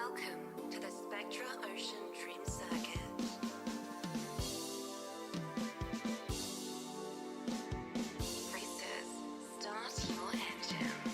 Welcome to the Spectra Ocean Dream Circuit. Racers, start your engines.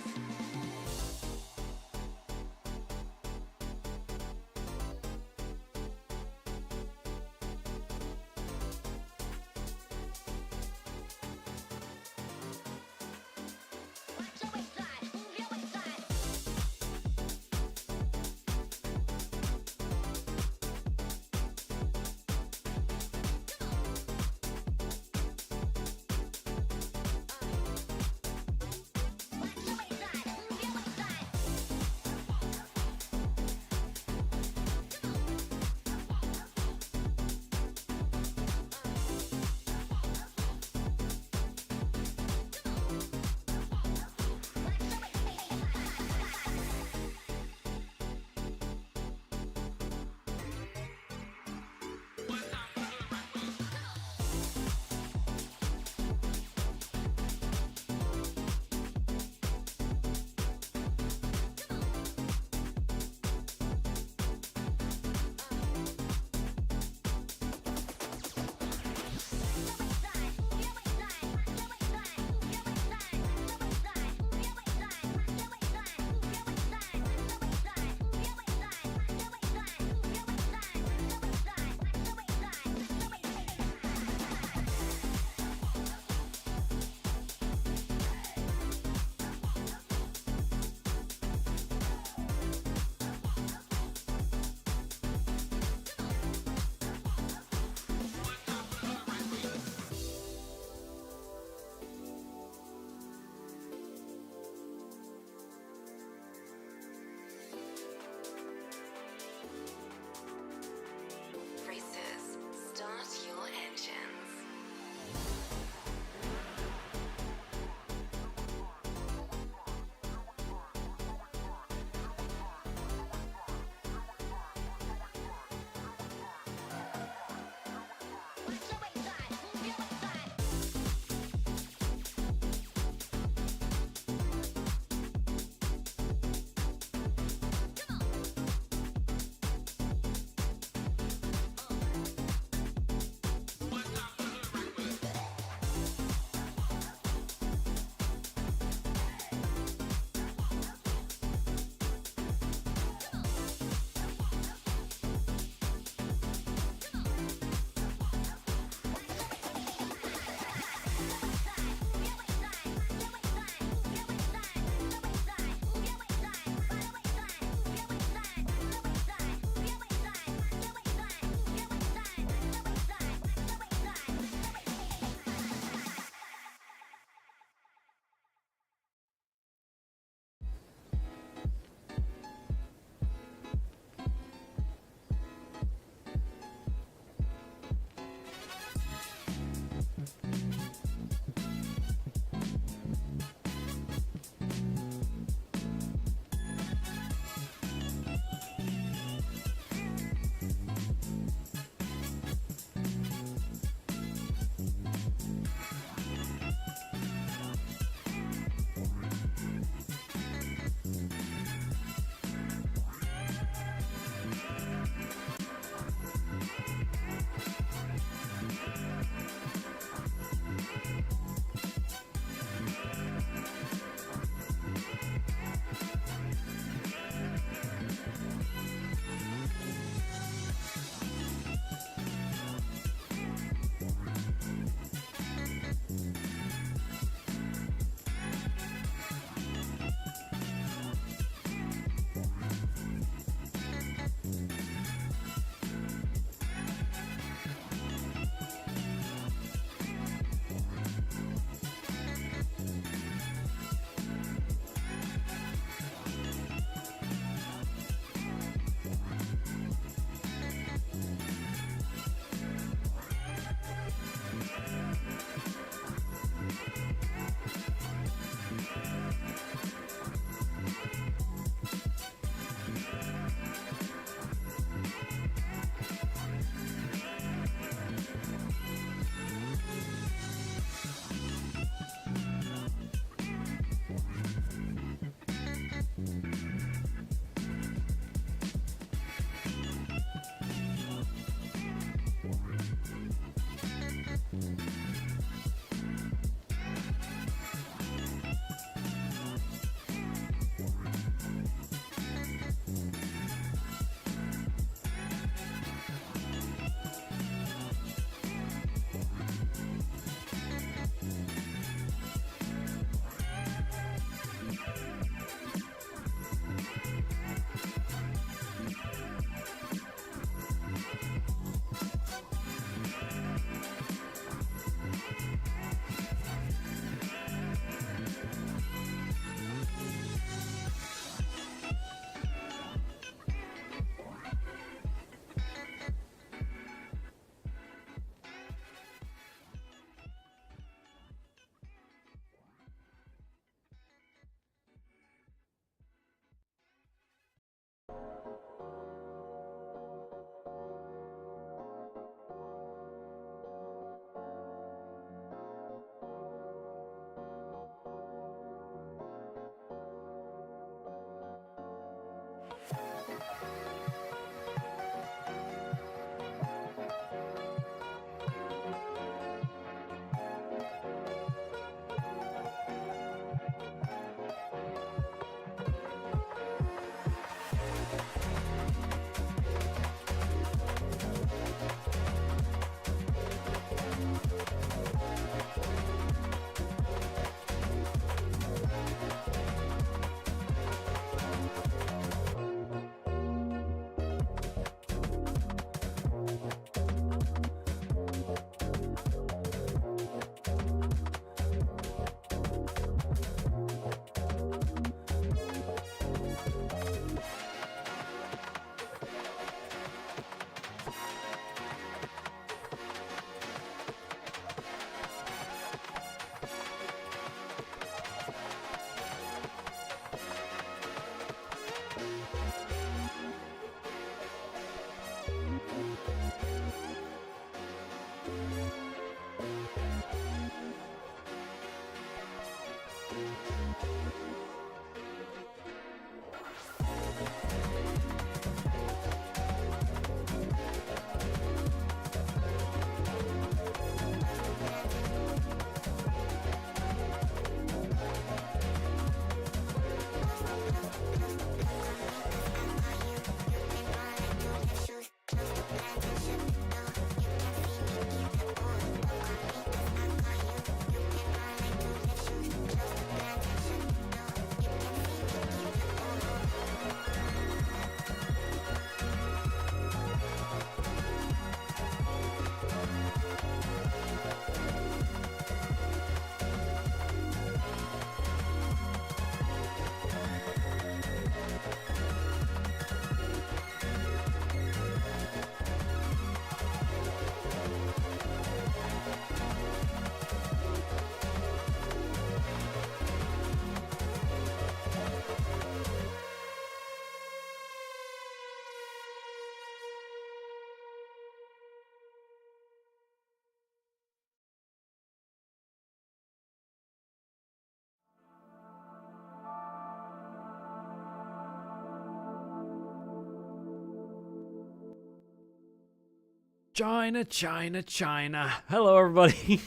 China, China, China. Hello, everybody.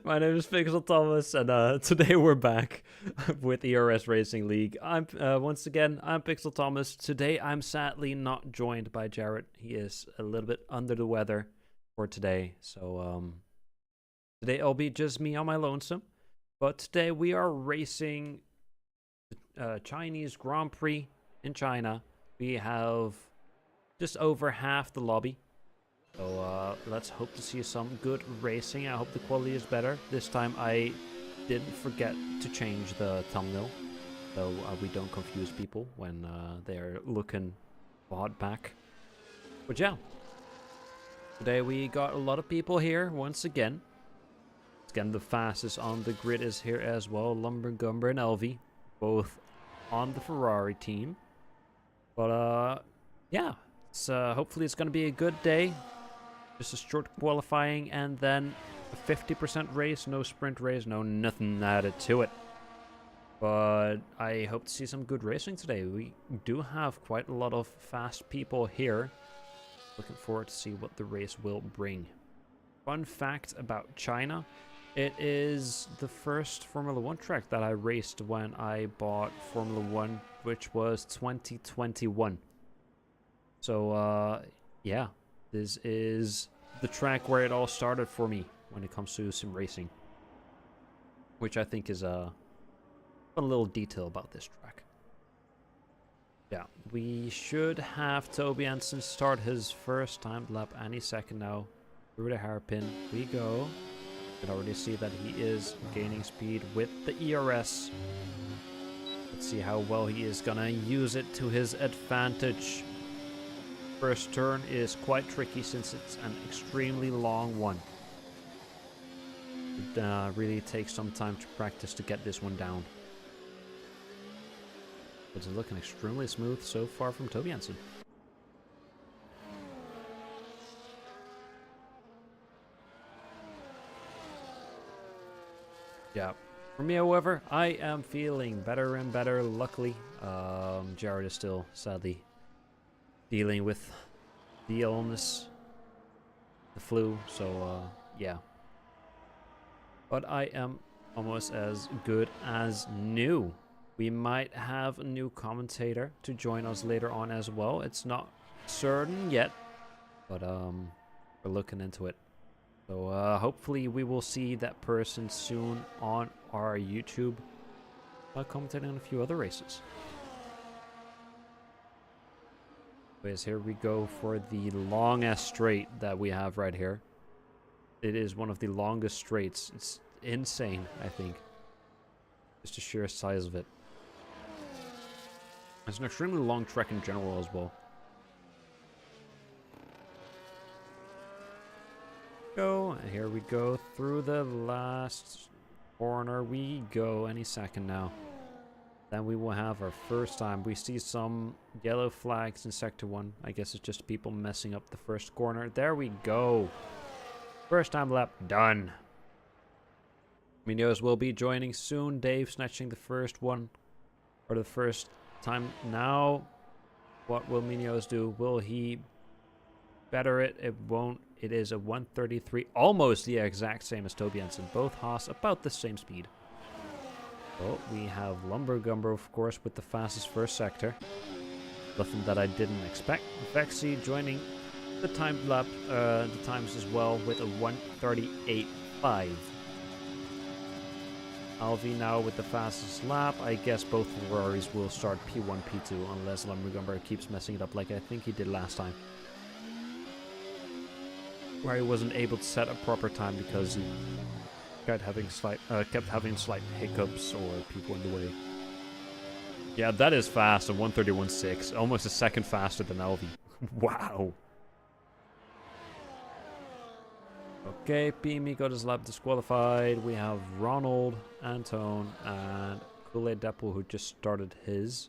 My name is PixelThomas, and today we're back with ERS Racing League. I'm once again, I'm PixelThomas. Today, I'm sadly not joined by Jared. He is a little bit under the weather for today, so today it'll be just me on my lonesome. But today we are racing the Chinese Grand Prix in China. We have just over half the lobby. So let's hope to see some good racing. I hope the quality is better. This time I didn't forget to change the thumbnail, so we don't confuse people when they're looking bought back. But yeah, today we got a lot of people here once again. Again, the fastest on the grid is here as well. Lumbergumber and LV, both on the Ferrari team. But yeah, hopefully it's gonna be a good day. Just a short qualifying and then a 50% race, no sprint race, no nothing added to it. But I hope to see some good racing today. We do have quite a lot of fast people here. Looking forward to see what the race will bring. Fun fact about China, it is the first Formula 1 track that I raced when I bought Formula 1, which was 2021. So yeah. This is the track where it all started for me when it comes to sim racing. Which I think is a fun little detail about this track. Yeah, we should have Toby Hansen start his first time lap any second now. Through the hairpin we go. You can already see that he is gaining speed with the ERS. Let's see how well he is gonna use it to his advantage. First turn is quite tricky since it's an extremely long one. It really takes some time to practice to get this one down. It's looking extremely smooth so far from Toby Hansen. Yeah. For me, however, I am feeling better and better, luckily. Jared is still, sadly, dealing with the illness, the flu, so yeah. But I am almost as good as new. We might have a new commentator to join us later on as well. It's not certain yet, but we're looking into it. So hopefully we will see that person soon on our YouTube, commentating on a few other races. Here we go for the longest straight that we have right here. It is one of the longest straights. It's insane, I think. Just the sheer size of it. It's an extremely long trek in general as well. Go, and here we go through the last corner. We go any second now. Then we will have our first time. We see some yellow flags in Sector 1. I guess it's just people messing up the first corner. There we go. First time lap done. Minos will be joining soon. Dave snatching the first one. For the first time now. What will Minos do? Will he better it? It won't. It is a 133. Almost the exact same as Toby Hansen. Both Haas about the same speed. Oh, we have Lumbergumber, of course, with the fastest first sector. Nothing that I didn't expect. Vexy joining the time lap, the times as well with a 138.5. LV now with the fastest lap. I guess both Ferraris will start P1, P2 unless Lumbergumber keeps messing it up like I think he did last time. Where he wasn't able to set a proper time because he kept having slight hiccups or people in the way. Yeah, that is fast, a 131.6, almost a second faster than LV. Wow. Okay, Pimi got his lap disqualified. We have Ronald, Anton, and Kool-Aid Deppel who just started his.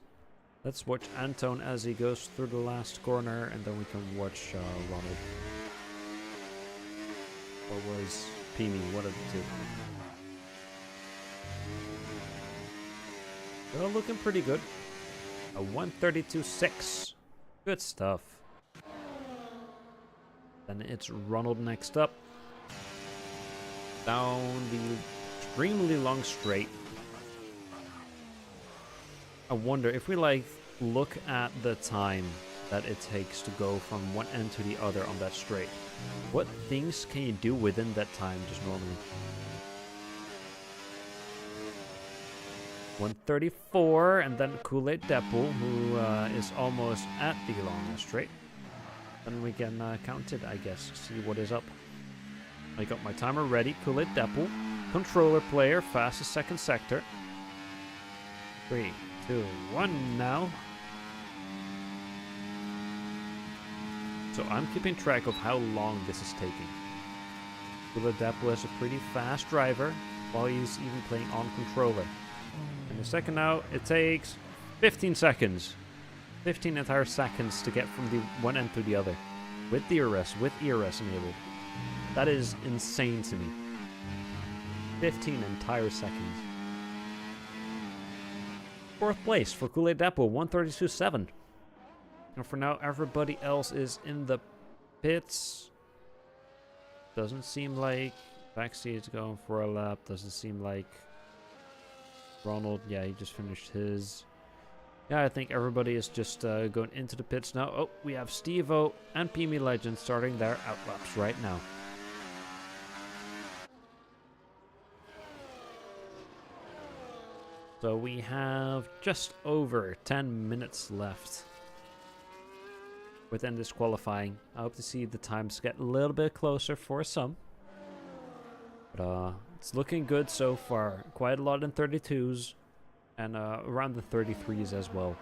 Let's watch Anton as he goes through the last corner, and then we can watch Ronald. Or was Pimi, one of the two. They're looking pretty good. A 132.6. Good stuff. Then it's Ronald next up. Down the extremely long straight. I wonder if we like look at the time that it takes to go from one end to the other on that straight. What things can you do within that time just normally? 134, and then Kool-Aid Deppel, who is almost at the long straight. Then we can count it, I guess, see what is up. I got my timer ready. Kool-Aid Deppel, controller player, fastest second sector. 3, 2, 1 now. So I'm keeping track of how long this is taking. Kool-Aid Deppel is a pretty fast driver, while he's even playing on controller. In a second now, it takes 15 seconds. 15 entire seconds to get from the one end to the other. With DRS, with ERS enabled. That is insane to me. 15 entire seconds. Fourth place for Kool-Aid Deppel, 132.7. And for now, everybody else is in the pits. Doesn't seem like Backseat's going for a lap. Doesn't seem like Ronald, yeah, he just finished his. Yeah, I think everybody is just going into the pits now. Oh, we have Steve-O and PME Legend starting their outlaps right now. So we have just over 10 minutes left within this qualifying. I hope to see the times get a little bit closer for some. But it's looking good so far. Quite a lot in 32s and around the 33s as well.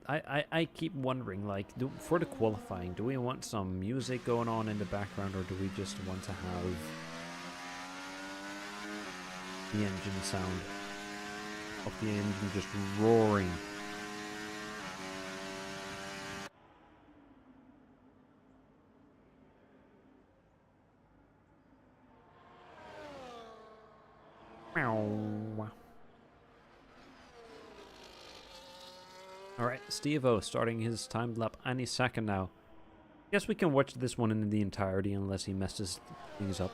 I keep wondering, like, for the qualifying, do we want some music going on in the background, or do we just want to have the engine sound of the engine just roaring? Alright, Steve-O starting his timed lap any second now. Guess we can watch this one in the entirety unless he messes things up.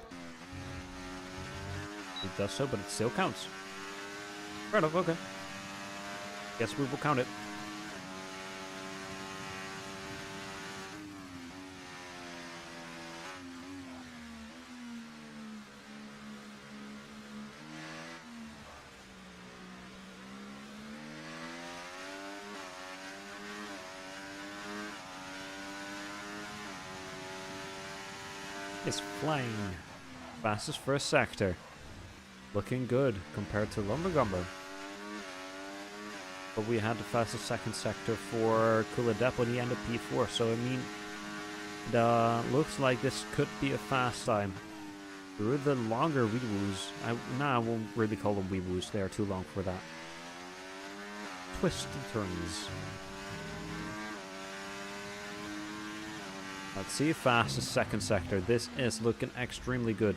He does so, but it still counts. Right off, okay. Guess we will count it. Is flying. Fastest first sector. Looking good compared to Lumbergumber. But we had the fastest second sector for Kool-Aid Deppel and he ended P4. So I mean, it looks like this could be a fast time. Through the longer weewoos. I won't really call them weewoos. They are too long for that. Twists and turns. Let's see, fastest second sector. This is looking extremely good.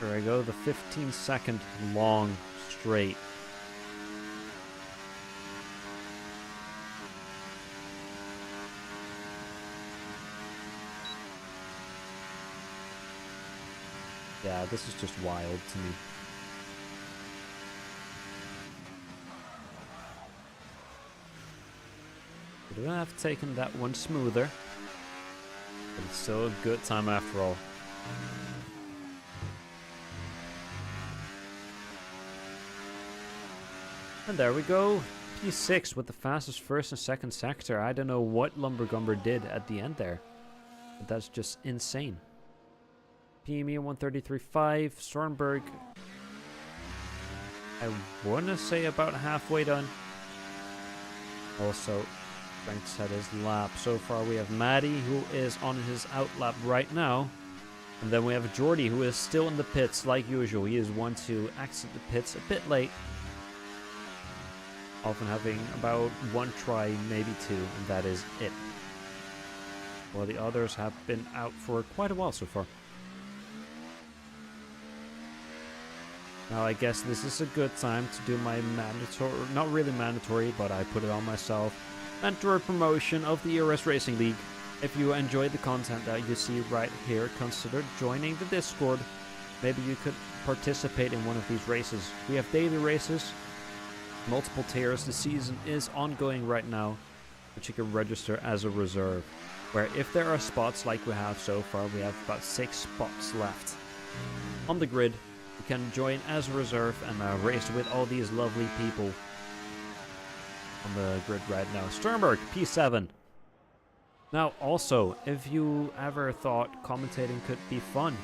There we go, the 15-second long straight. Yeah, this is just wild to me. Could have taken that one smoother, but it's still a good time after all. And there we go, P6 with the fastest first and second sector. I don't know what Lumbergumber did at the end there, but that's just insane. PME 133.5, Stormberg, I want to say about halfway done. Also, Frank set his lap. So far we have Maddie, who is on his outlap right now. And then we have Jordy, who is still in the pits like usual. He is one to exit the pits a bit late. Often having about one try, maybe two, and that is it. while the others have been out for quite a while so far. Now I guess this is a good time to do my mandatory, not really mandatory, but I put it on myself, mandatory promotion of the ERS Racing League. If you enjoy the content that you see right here, consider joining the Discord. Maybe you could participate in one of these races. We have daily races, multiple tiers. The season is ongoing right now, but you can register as a reserve, where if there are spots like we have so far, we have about 6 spots left on the grid. You can join as a reserve and race with all these lovely people on the grid right now. Sternberg, P7. Now also, if you ever thought commentating could be fun,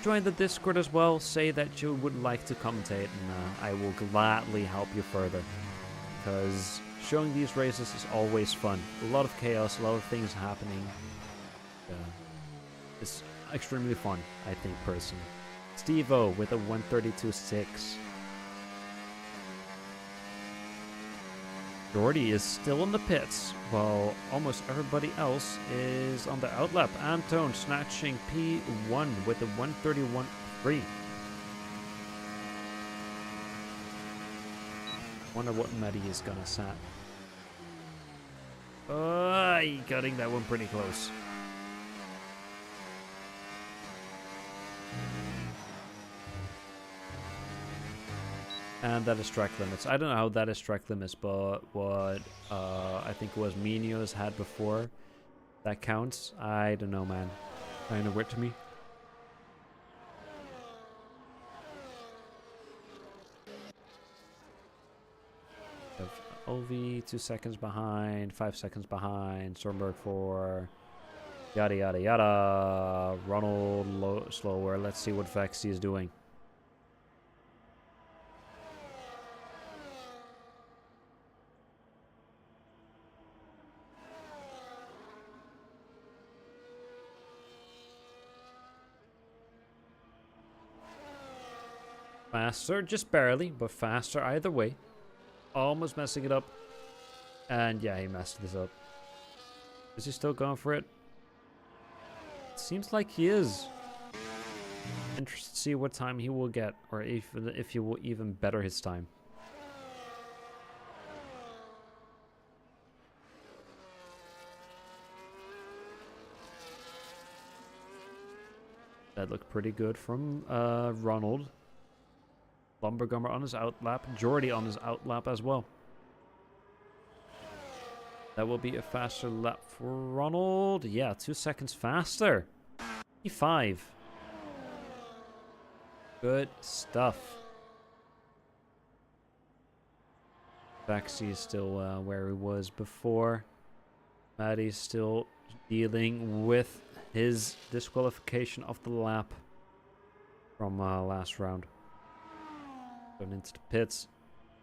join the Discord as well. Say that you would like to commentate, and I will gladly help you further. Because showing these races is always fun. A lot of chaos, a lot of things happening. It's extremely fun, I think, personally. Steve-O with a 132.6. Jordy is still in the pits, while almost everybody else is on the outlap. Anton snatching P1 with a 131.3. Wonder what Maddie is gonna set. Cutting that one pretty close. And that is track limits. I don't know how that is track limits, but what I think it was Minios had before, that counts. I don't know, man. Kind of weird to me. Ovi 2 seconds behind, 5 seconds behind. Stormberg 4. Yada yada yada. Ronald slower. Let's see what Vexy is doing. Faster, just barely, but faster either way. Almost messing it up. And yeah, he messed this up. Is he still going for it? Seems like he is. Interested to see what time he will get, or if he will even better his time. That looked pretty good from Ronald. Lumbergummer on his outlap. Jordy on his outlap as well. That will be a faster lap for Ronald. Yeah, 2 seconds faster. E5. Good stuff. Vexy is still where he was before. Maddie's still dealing with his disqualification of the lap from last round. Going into the pits.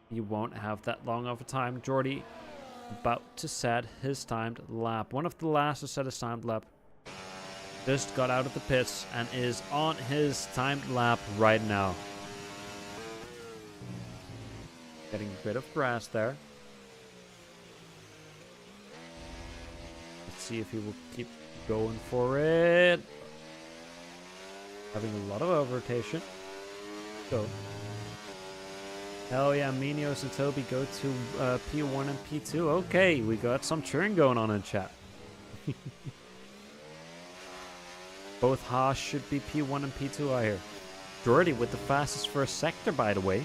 He won't have that long of a time. Jordy about to set his timed lap. One of the last to set his timed lap. Just got out of the pits and is on his timed lap right now. Getting a bit of grass there. Let's see if he will keep going for it. Having a lot of over rotation. Go. Hell yeah, Minios and Toby go to P1 and P2. Okay, we got some churn going on in chat. Both Haas should be P1 and P2, I hear. Jordy with the fastest first sector, by the way.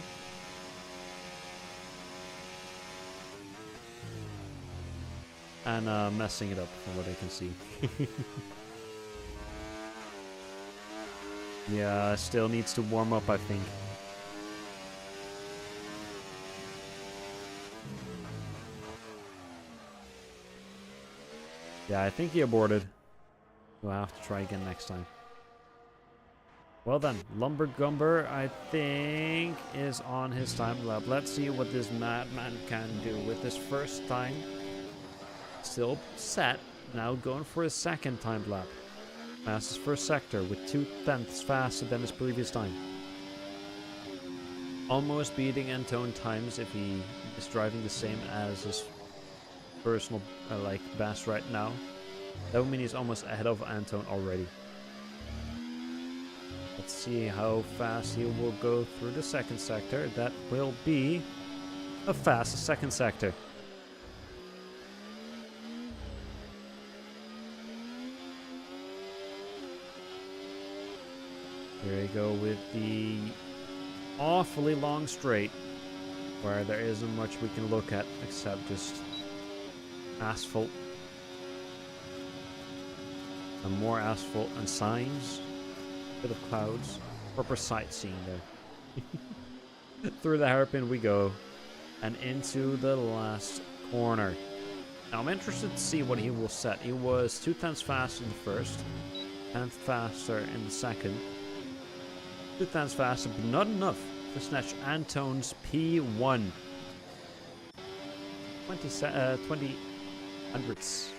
And messing it up from what I can see. Yeah, still needs to warm up, I think. Yeah, I think he aborted. We'll have to try again next time. Well then, Lumbergumber, I think, is on his time lap. Let's see what this madman can do with his first time. Still set. Now going for his second time lap. Fastest first sector with 2/10 faster than his previous time. Almost beating Antone times if he is driving the same as his personal best right now. That would mean he's almost ahead of Anton already. Let's see how fast he will go through the second sector. That will be a fast second sector. Here we go with the awfully long straight, where there isn't much we can look at except just asphalt. And more asphalt and signs. Bit of clouds. Proper sightseeing there. Through the hairpin we go. And into the last corner. Now I'm interested to see what he will set. He was 2 times faster in the first. And faster in the second. 2 times faster, but not enough to snatch Anton's P1. 20 hundredths.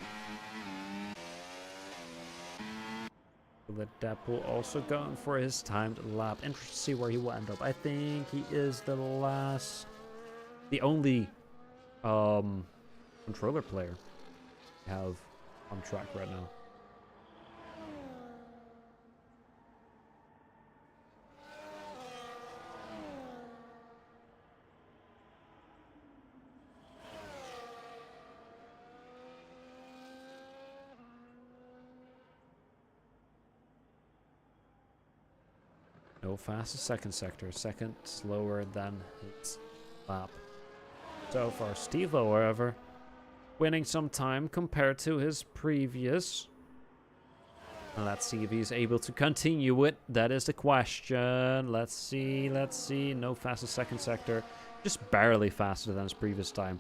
PixelThomas also going for his timed lap. Interesting to see where he will end up. I think he is the only controller player we have on track right now. No fastest second sector. Second slower than his lap. So far, Steve-O, however, winning some time compared to his previous. And let's see if he's able to continue it. That is the question. Let's see. No fastest second sector. Just barely faster than his previous time.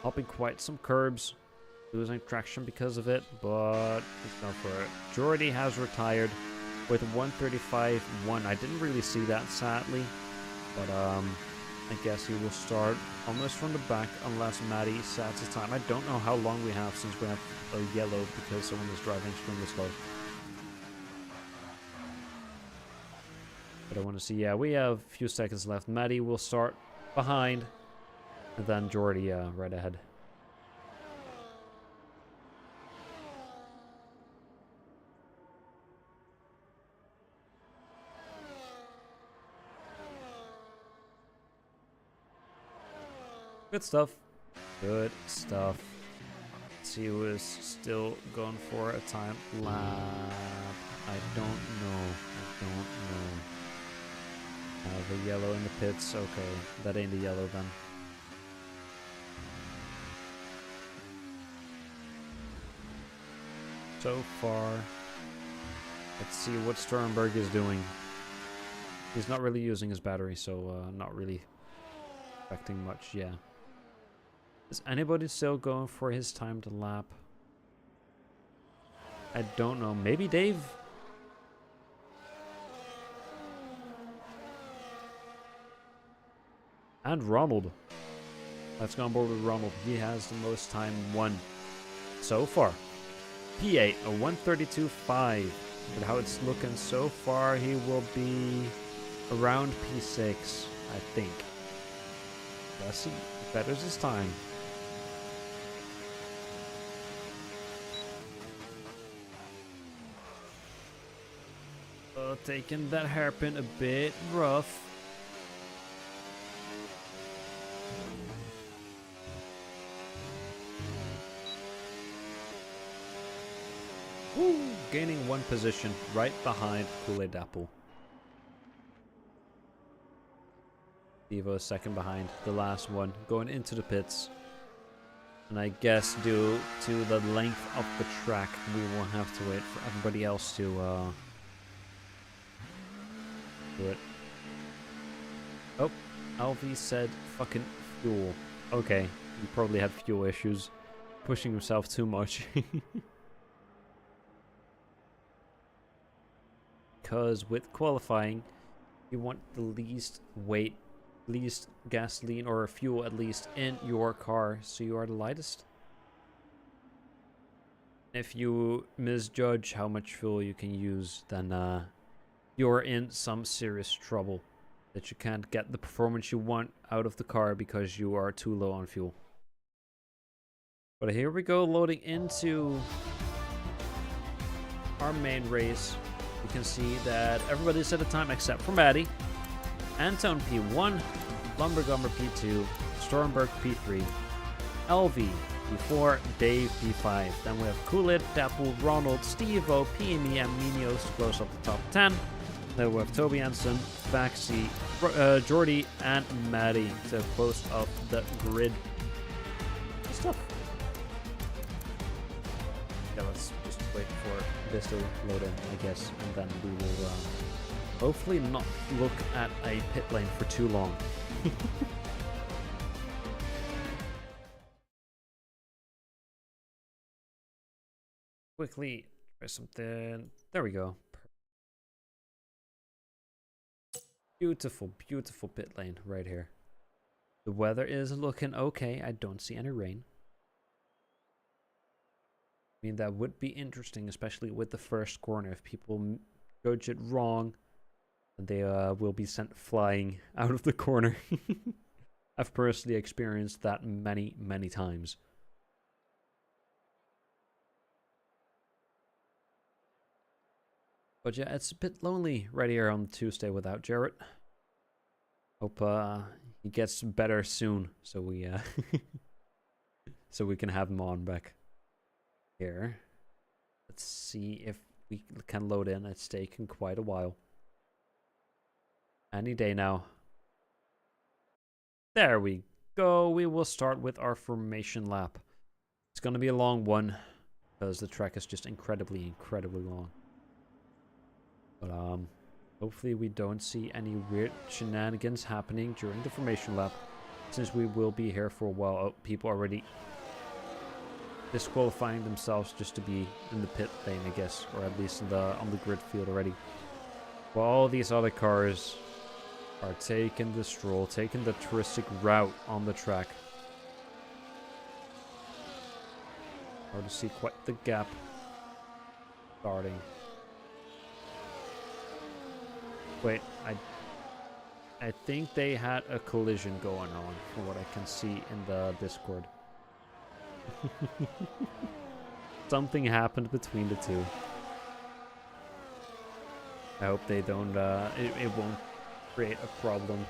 Hopping quite some curbs. Losing traction because of it, but he's going for it. Jordy has retired with 135.1. I didn't really see that, sadly, but I guess he will start almost from the back unless Maddie sets his time. I don't know how long we have since we have a yellow because someone is driving extremely slow. But I want to see, yeah, we have a few seconds left. Maddie will start behind, and then Jordy right ahead. Good stuff. Good stuff. Let's see who is still going for a time lap. I don't know. The yellow in the pits. Okay, that ain't the yellow then. So far, let's see what Sternberg is doing. He's not really using his battery, so not really affecting much, yeah. Is anybody still going for his timed lap? I don't know. Maybe Dave? And Ronald. Let's go on board with Ronald. He has the most time won so far. P8, a 132.5. But how it's looking so far, he will be around P6, I think. Yes, betters his time. Taking that hairpin a bit rough. Woo! Gaining 1 position right behind Kool-Aid Apple. Devo second behind, the last one, going into the pits. And I guess due to the length of the track, we will have to wait for everybody else to do it. Oh, Alvy said fucking fuel. Okay, he probably had fuel issues. Pushing himself too much. Because with qualifying, you want the least weight, least gasoline or fuel at least in your car, so you are the lightest. If you misjudge how much fuel you can use, then you're in some serious trouble. That you can't get the performance you want out of the car because you are too low on fuel. But here we go, loading into our main race, you can see that everybody's at a time except for Maddie. Anton P1, Lumbergummer P2, Stormberg P3, LV P4, Dave P5. Then we have Coolid, Dapple, Ronald, Steve-O, PME, and Minios to close up the top 10. Then we have Toby Hansen, Vaxi, Jordy, and Maddie to close up the grid. Stuff. Yeah, let's just wait for this to load in, I guess, and then we will hopefully not look at a pit lane for too long. Quickly try something. There we go. Beautiful, beautiful pit lane right here. The weather is looking okay. I don't see any rain. I mean, that would be interesting, especially with the first corner. If people judge it wrong, they will be sent flying out of the corner. I've personally experienced that many, many times. But yeah, it's a bit lonely right here on Tuesday without Jarrett. Hope he gets better soon, so we so we can have him on back here. Let's see if we can load in. It's taken quite a while. Any day now. There we go. We will start with our formation lap. It's gonna be a long one because the track is just incredibly, incredibly long. But hopefully we don't see any weird shenanigans happening during the formation lap, since we will be here for a while. Oh, people already disqualifying themselves just to be in the pit lane, I guess, or at least in on the grid field already. While all these other cars are taking the stroll, taking the touristic route on the track. Hard to see quite the gap starting. Wait, I think they had a collision going on, from what I can see in the Discord. Something happened between the two. I hope they don't, it won't create a problem.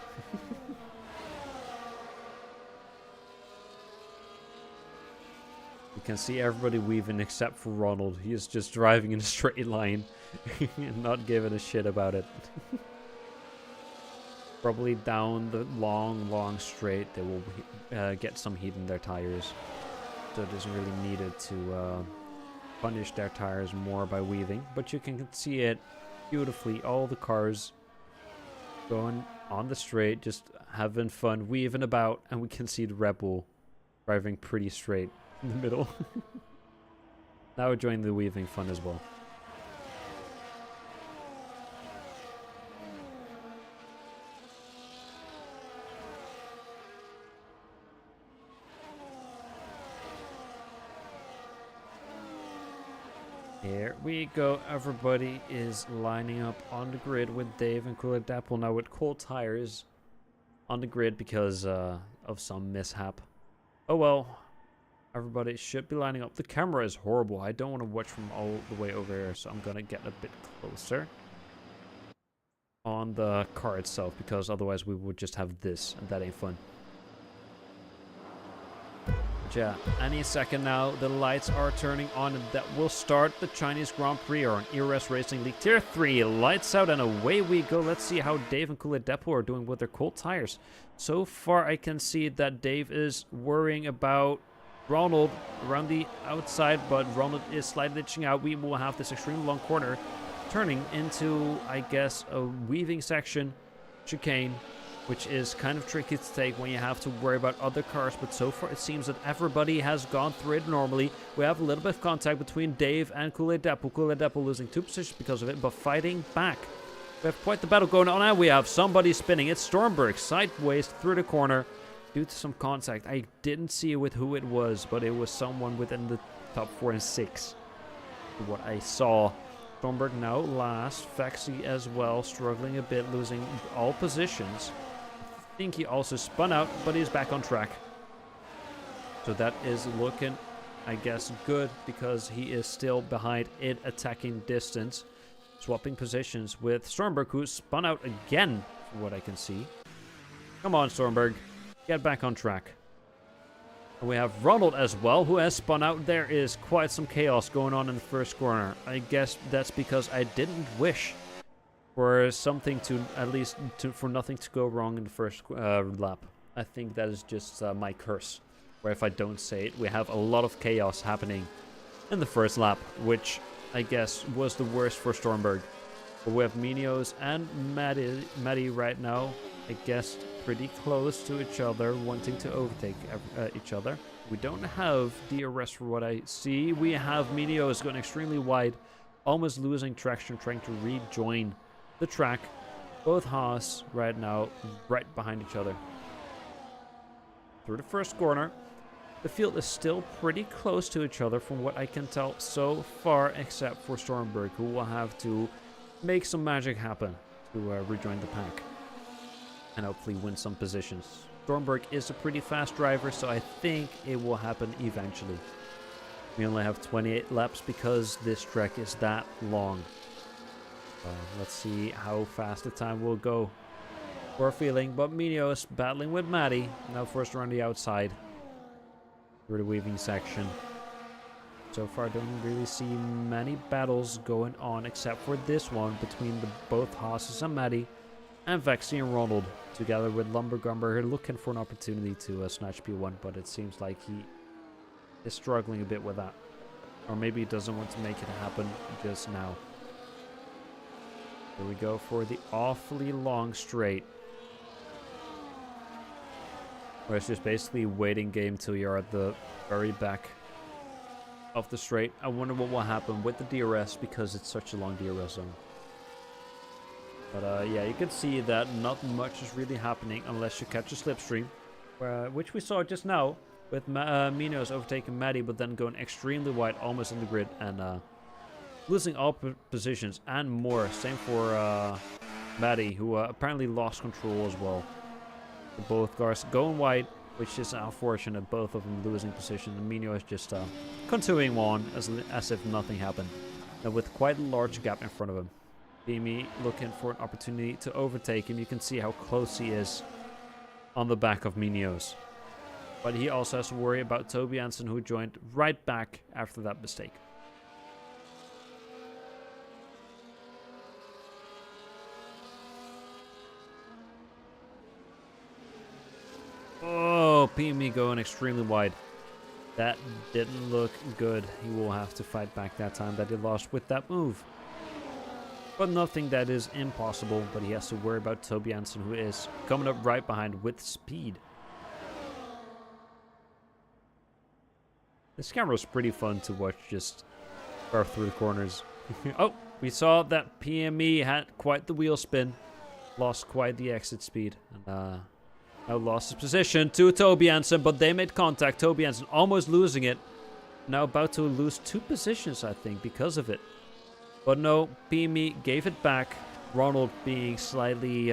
You can see everybody weaving except for Ronald. He is just driving in a straight line and not giving a shit about it. Probably down the long straight, they will get some heat in their tires. So it isn't really needed to punish their tires more by weaving. But you can see it beautifully. All the cars going on the straight, just having fun, weaving about. And we can see the Red Bull driving pretty straight in the middle. Now we're joining the weaving fun as well. Here we go. Everybody is lining up on the grid with Dave and Cooler Dapple now with cold tires on the grid because of some mishap. Oh well. Everybody should be lining up. The camera is horrible. I don't want to watch from all the way over here, so I'm going to get a bit closer on the car itself, because otherwise we would just have this, and that ain't fun. But yeah, any second now, the lights are turning on, and that will start the Chinese Grand Prix, or an ERS Racing League Tier 3. Lights out, and away we go. Let's see how Dave and Kule Depot are doing with their cold tires. So far, I can see that Dave is worrying about Ronald around the outside, but Ronald is slightly ditching out. We will have this extremely long corner turning into, I guess, a weaving section chicane, which is kind of tricky to take when you have to worry about other cars. But so far it seems that everybody has gone through it normally. We have a little bit of contact between Dave and Kule Depot. Kule Depot losing 2 positions because of it, but fighting back. We have quite the battle going on, and we have somebody spinning. It's Stormberg sideways through the corner due to some contact. I didn't see with who it was, but it was someone within the top 4 and 6. What I saw. Stormberg now last. Faxi as well, struggling a bit, losing all positions. I think he also spun out, but he's back on track. So that is looking I guess, good because he is still behind in attacking distance. Swapping positions with Stormberg, who spun out again, from what I can see. Come on, Stormberg. Get back on track. And we have Ronald as well, who has spun out. There is quite some chaos going on in the first corner. I guess that's because I didn't wish for something to, at least, for nothing to go wrong in the first lap. I think that is just my curse. Where if I don't say it, we have a lot of chaos happening in the first lap, which I guess was the worst for Stormberg. But we have Minos and Maddie right now, I guess, pretty close to each other, wanting to overtake each other. We don't have DRS for what I see. We have Minos going extremely wide, almost losing traction, trying to rejoin the track. Both Haas right now right behind each other. Through the first corner. The field is still pretty close to each other from what I can tell so far, except for Stormberg, who will have to make some magic happen to rejoin the pack and hopefully win some positions. Stormberg is a pretty fast driver, so I think it will happen eventually. We only have 28 laps because this track is that long. Let's see how fast the time will go. Poor feeling, but Minos battling with Maddie. Now first around the outside. Through the weaving section. So far, don't really see many battles going on except for this one between both Haas and Maddie, and Vexy and Ronald together with Lumbergumber looking for an opportunity to snatch P1, but it seems like he is struggling a bit with that, or maybe he doesn't want to make it happen just now. Here we go for the awfully long straight. Where it's just basically waiting game till you're at the very back of the straight. I wonder what will happen with the DRS because it's such a long DRS zone. But yeah, you can see that not much is really happening unless you catch a slipstream. Which we saw just now with Minos overtaking Maddie, but then going extremely wide, almost in the grid, and losing all positions and more. Same for Maddie, who apparently lost control as well. Both cars going wide, which is unfortunate, both of them losing position. And Mino is just continuing on as if nothing happened. And with quite a large gap in front of him. Beamy looking for an opportunity to overtake him. You can see how close he is on the back of Minos. But he also has to worry about Toby Hansen, who joined right back after that mistake. Oh, PME going extremely wide. That didn't look good. He will have to fight back that time that he lost with that move. But nothing that is impossible, but he has to worry about Toby Hansen, who is coming up right behind with speed. This camera was pretty fun to watch, just carve through the corners. Oh, we saw that PME had quite the wheel spin. Lost quite the exit speed. And now lost his position to Toby Hansen, but they made contact. Toby Hansen almost losing it. Now about to lose 2 positions, I think, because of it. But no, PME gave it back. Ronald being slightly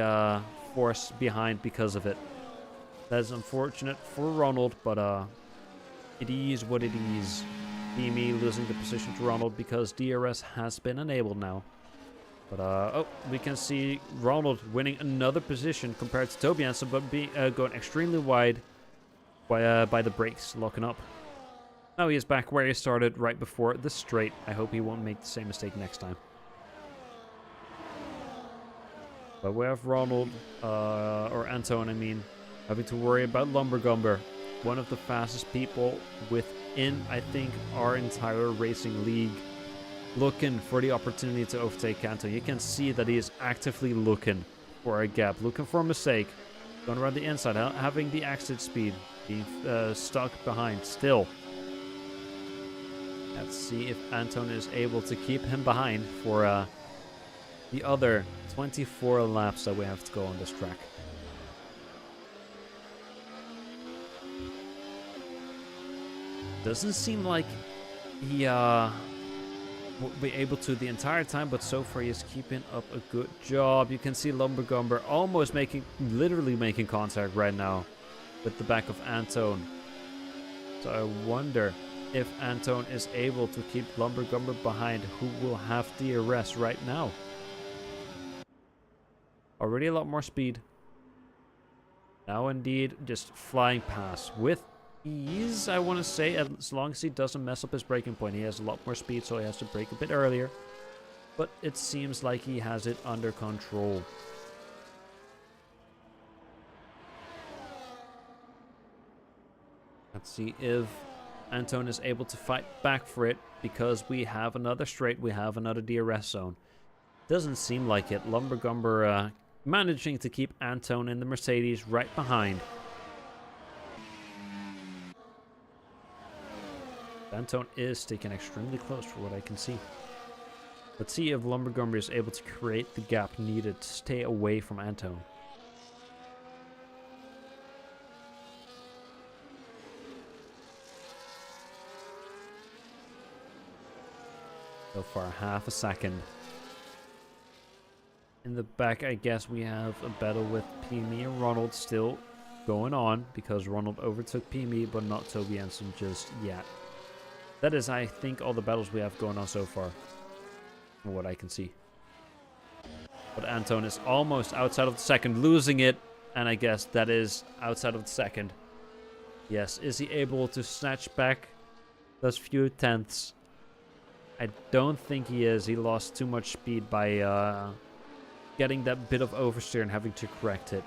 forced behind because of it. That is unfortunate for Ronald, but it is what it is. PME losing the position to Ronald because DRS has been enabled now. But, oh, we can see Ronald winning another position compared to Toby Hansen, but going extremely wide by the brakes, locking up. Now he is back where he started right before the straight. I hope he won't make the same mistake next time. But we have Ronald, or Anton, I mean, having to worry about Lumbergumber. One of the fastest people within, I think, our entire racing league. Looking for the opportunity to overtake Kanto. You can see that he is actively looking for a gap, looking for a mistake. Going around the inside, having the exit speed, being stuck behind still. Let's see if Anton is able to keep him behind for the other 24 laps that we have to go on this track. Doesn't seem like he will be able to the entire time, but so far he is keeping up a good job. You can see Lumbergumber almost literally making contact right now with the back of Anton. So I wonder if Anton is able to keep Lumbergumber behind, who will have DRS right now. Already a lot more speed. Now indeed, just flying past with ease, I want to say, as long as he doesn't mess up his braking point. He has a lot more speed, so he has to brake a bit earlier. But it seems like he has it under control. Let's see if Anton is able to fight back for it, because we have another straight, we have another DRS zone. Doesn't seem like it. Lumbergumber managing to keep Anton in the Mercedes right behind. Anton is sticking extremely close for what I can see. Let's see if Lumbergumber is able to create the gap needed to stay away from Anton. So far, half a second. In the back, I guess we have a battle with PME and Ronald still going on, because Ronald overtook PME, but not Toby Jensen just yet. That is, I think, all the battles we have going on so far, from what I can see. But Anton is almost outside of the second, losing it, and I guess that is outside of the second. Yes, is he able to snatch back those few tenths? I don't think he is. He lost too much speed by getting that bit of oversteer and having to correct it.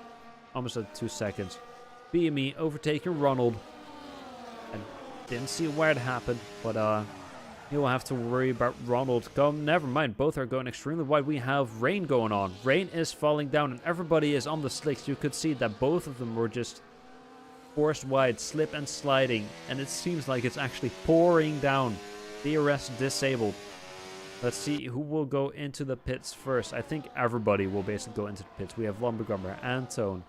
Almost at 2 seconds. BME overtaking Ronald. I didn't see where it happened, but he will have to worry about Ronald. Never mind, both are going extremely wide. We have rain going on. Rain is falling down and everybody is on the slicks. You could see that both of them were just forced wide, slip and sliding, and it seems like it's actually pouring down. DRS disabled. Let's see who will go into the pits first. I think everybody will basically go into the pits. We have Lumbergumber, Anton,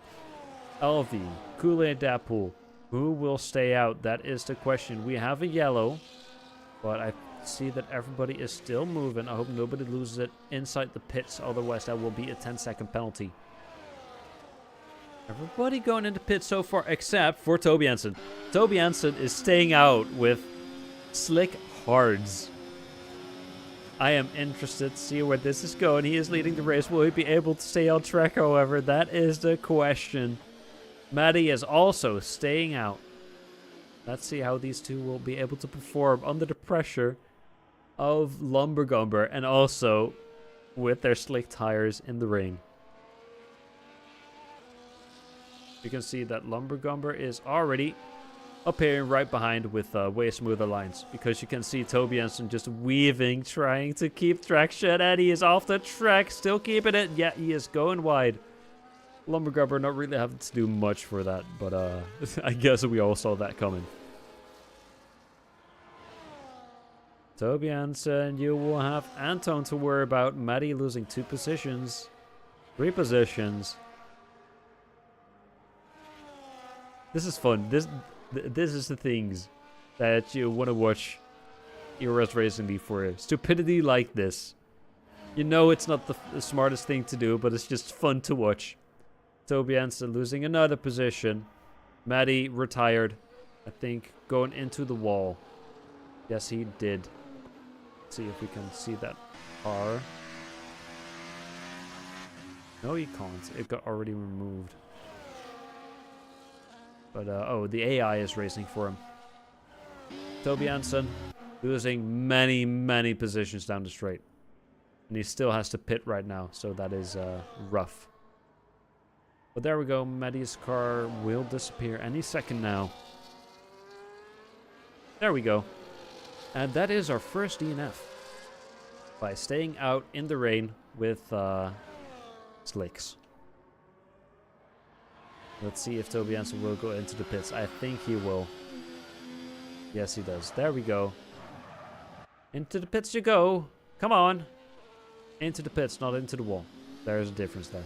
LV, Kool-Aid Dapple. Who will stay out? That is the question. We have a yellow, but I see that everybody is still moving. I hope nobody loses it inside the pits, otherwise that will be a 10-second penalty. Everybody going into pits so far except for Toby Jensen. Toby Jensen is staying out with slick hards. I am interested to see where this is going. He is leading the race. Will he be able to stay on track, however? That is the question. Maddie is also staying out. Let's see how these two will be able to perform under the pressure of Lumbergumber and also with their slick tires in the ring. You can see that Lumbergumber is already appearing right behind with way smoother lines, because you can see Toby Jensen just weaving, trying to keep traction, and he is off the track, still keeping it. Yeah, he is going wide. Lumbergumber not really having to do much for that, but I guess we all saw that coming. Toby Jensen, you will have Anton to worry about. Maddie losing 2 positions, 3 positions. This is fun. This is the things that you want to watch ERS Racing League for. Stupidity like this. You know it's not the smartest thing to do, but it's just fun to watch. Toby Jensen losing another position. Maddie retired. I think going into the wall. Yes, he did. Let's see if we can see that car. No, you can't. It got already removed. But, oh, the AI is racing for him. Toby Jensen losing many, many positions down the straight. And he still has to pit right now, so that is rough. But there we go. Maddie's car will disappear any second now. There we go. And that is our first DNF. By staying out in the rain with slicks. Let's see if Toby Jensen will go into the pits. I think he will. Yes, he does. There we go. Into the pits you go. Come on. Into the pits, not into the wall. There's a difference there.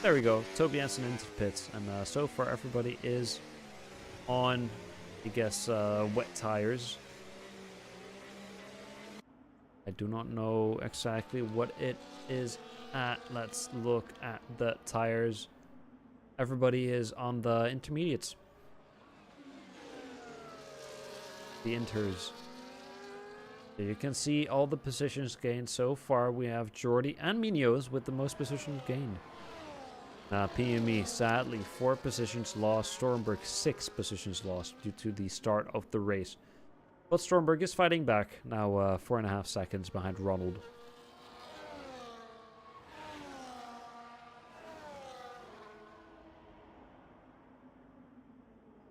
There we go. Toby Jensen into the pits. And so far everybody is on, I guess, wet tires. I do not know exactly what it is at. Let's look at the tires. Everybody is on the intermediates. the inters. So you can see all the positions gained so far. We have Jordi and Munoz with the most positions gained. PME, sadly, 4 positions lost. Stormberg, 6 positions lost due to the start of the race. But Stormberg is fighting back, now 4.5 seconds behind Ronald.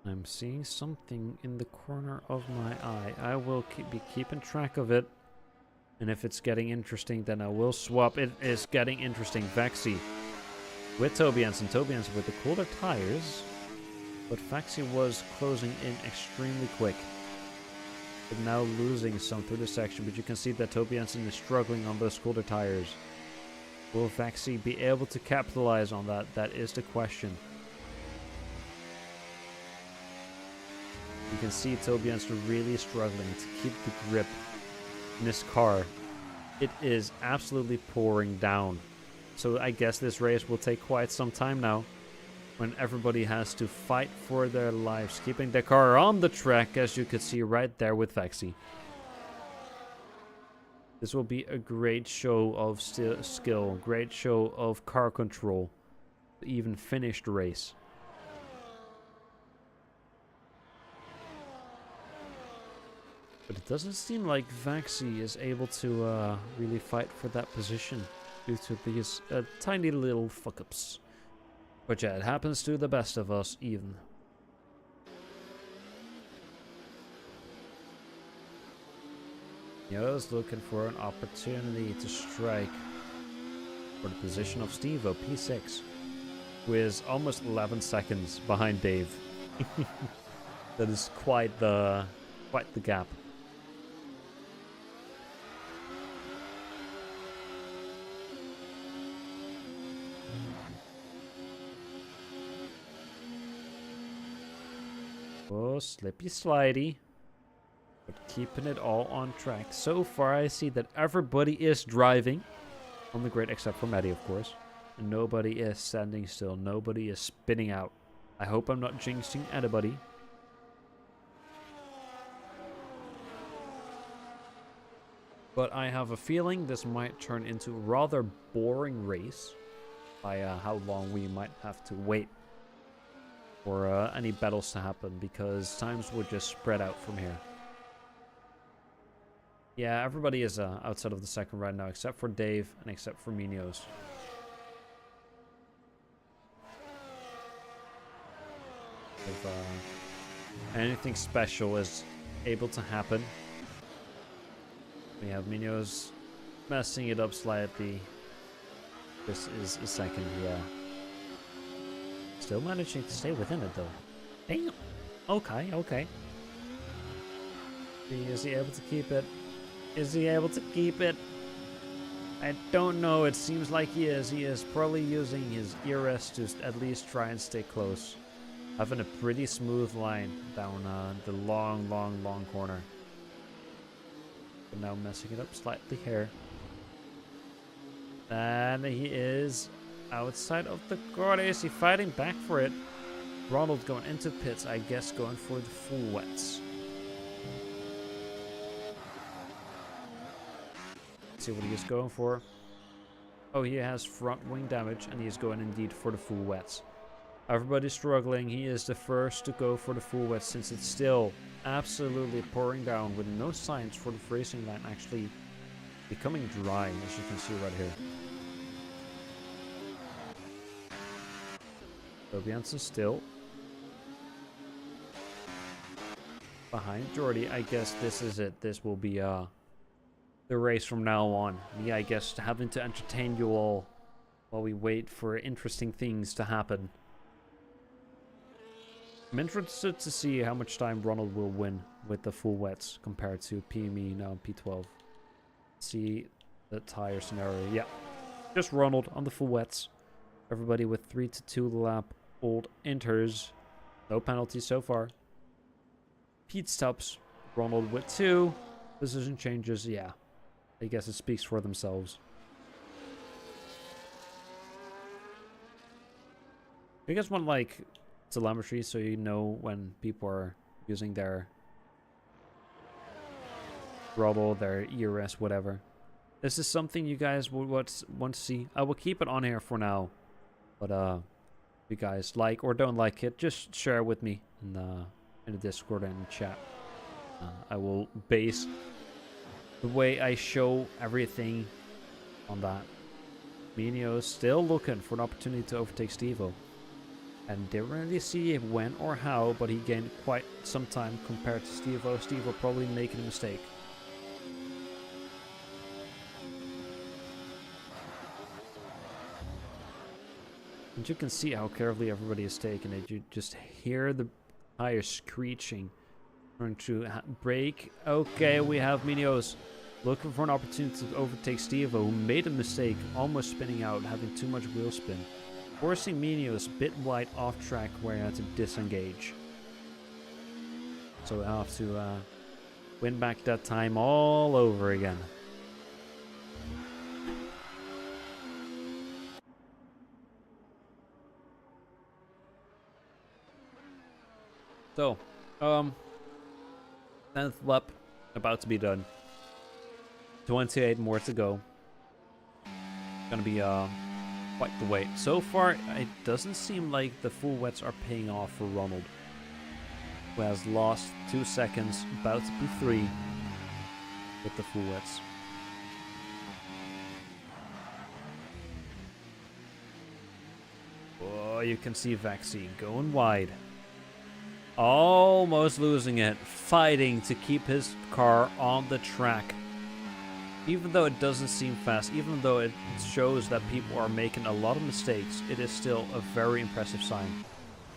I'm seeing something in the corner of my eye. I will be keeping track of it. And if it's getting interesting, then I will swap. It is getting interesting. Vaxi with Tobias, Tobias with the cooler tires. But Vaxi was closing in extremely quick. But now losing some through the section. But you can see that Tobias is struggling on those cooler tires. Will Vaxi be able to capitalize on that? That is the question. You can see Tobias really struggling to keep the grip in his car. It is absolutely pouring down. So I guess this race will take quite some time now, when everybody has to fight for their lives, keeping their car on the track, as you could see right there with Vaxi. This will be a great show of skill, great show of car control to even finish the race. But it doesn't seem like Vaxi is able to really fight for that position due to these tiny little fuck-ups. But yeah, it happens to the best of us even. Yo's looking for an opportunity to strike for the position of Stevo, P6, who is almost 11 seconds behind Dave. That is quite the gap. Oh, slippy slidey. But keeping it all on track. So far, I see that everybody is driving on the grid, except for Maddie, of course. And nobody is standing still. Nobody is spinning out. I hope I'm not jinxing anybody. But I have a feeling this might turn into a rather boring race by how long we might have to wait for any battles to happen, because times would just spread out from here. Yeah, everybody is outside of the second right now, except for Dave and except for Munoz. If anything special is able to happen, we have Munoz messing it up slightly. This is a second, yeah. Still managing to stay within it though. Damn. Okay, okay. Is he able to keep it? Is he able to keep it? I don't know. It seems like he is. He is probably using his ERS to at least try and stay close. Having a pretty smooth line down the long corner. But now messing it up slightly here. And he is outside of the car. Is he fighting back for it? Ronald going into pits, I guess, going for the full wets. Let's see what he is going for. Oh, he has front wing damage, and he is going indeed for the full wets. Everybody's struggling. He is the first to go for the full wets, since it's still absolutely pouring down with no signs for the racing line actually becoming dry, as you can see right here. Tobias still behind Jordi. I guess this is it. This will be the race from now on. Me, I guess, having to entertain you all while we wait for interesting things to happen. I'm interested to see how much time Ronald will win with the full wets compared to PME now P12. See the tire scenario. Yeah, just Ronald on the full wets. Everybody with 3 to 2 lap old inters. No penalties so far. Pete stops. Ronald with 2. Position changes. Yeah, I guess it speaks for themselves. You guys want like telemetry so you know when people are using their throttle, their ERS, whatever. This is something you guys would want to see. I will keep it on here for now. But if you guys like or don't like it, just share it with me in the Discord and in the chat. I will base the way I show everything on that. Minio is still looking for an opportunity to overtake Steve-O. And didn't really see when or how, but he gained quite some time compared to Steve-O. Steve-O probably making a mistake. And you can see how carefully everybody is taking it. You just hear the tires screeching. Trying to brake. Okay, we have Minios looking for an opportunity to overtake Steve-O, who made a mistake, almost spinning out, having too much wheel spin. Forcing Minios a bit wide off track where he had to disengage. So I have to win back that time all over again. So, 10th lap about to be done. 28 more to go. Gonna be quite the wait. So far, it doesn't seem like the full wets are paying off for Ronald, who has lost 2 seconds, about to be 3 with the full wets. Oh, you can see Vaxi going wide. Almost losing it, fighting to keep his car on the track. Even though it doesn't seem fast, even though it shows that people are making a lot of mistakes, it is still a very impressive sign.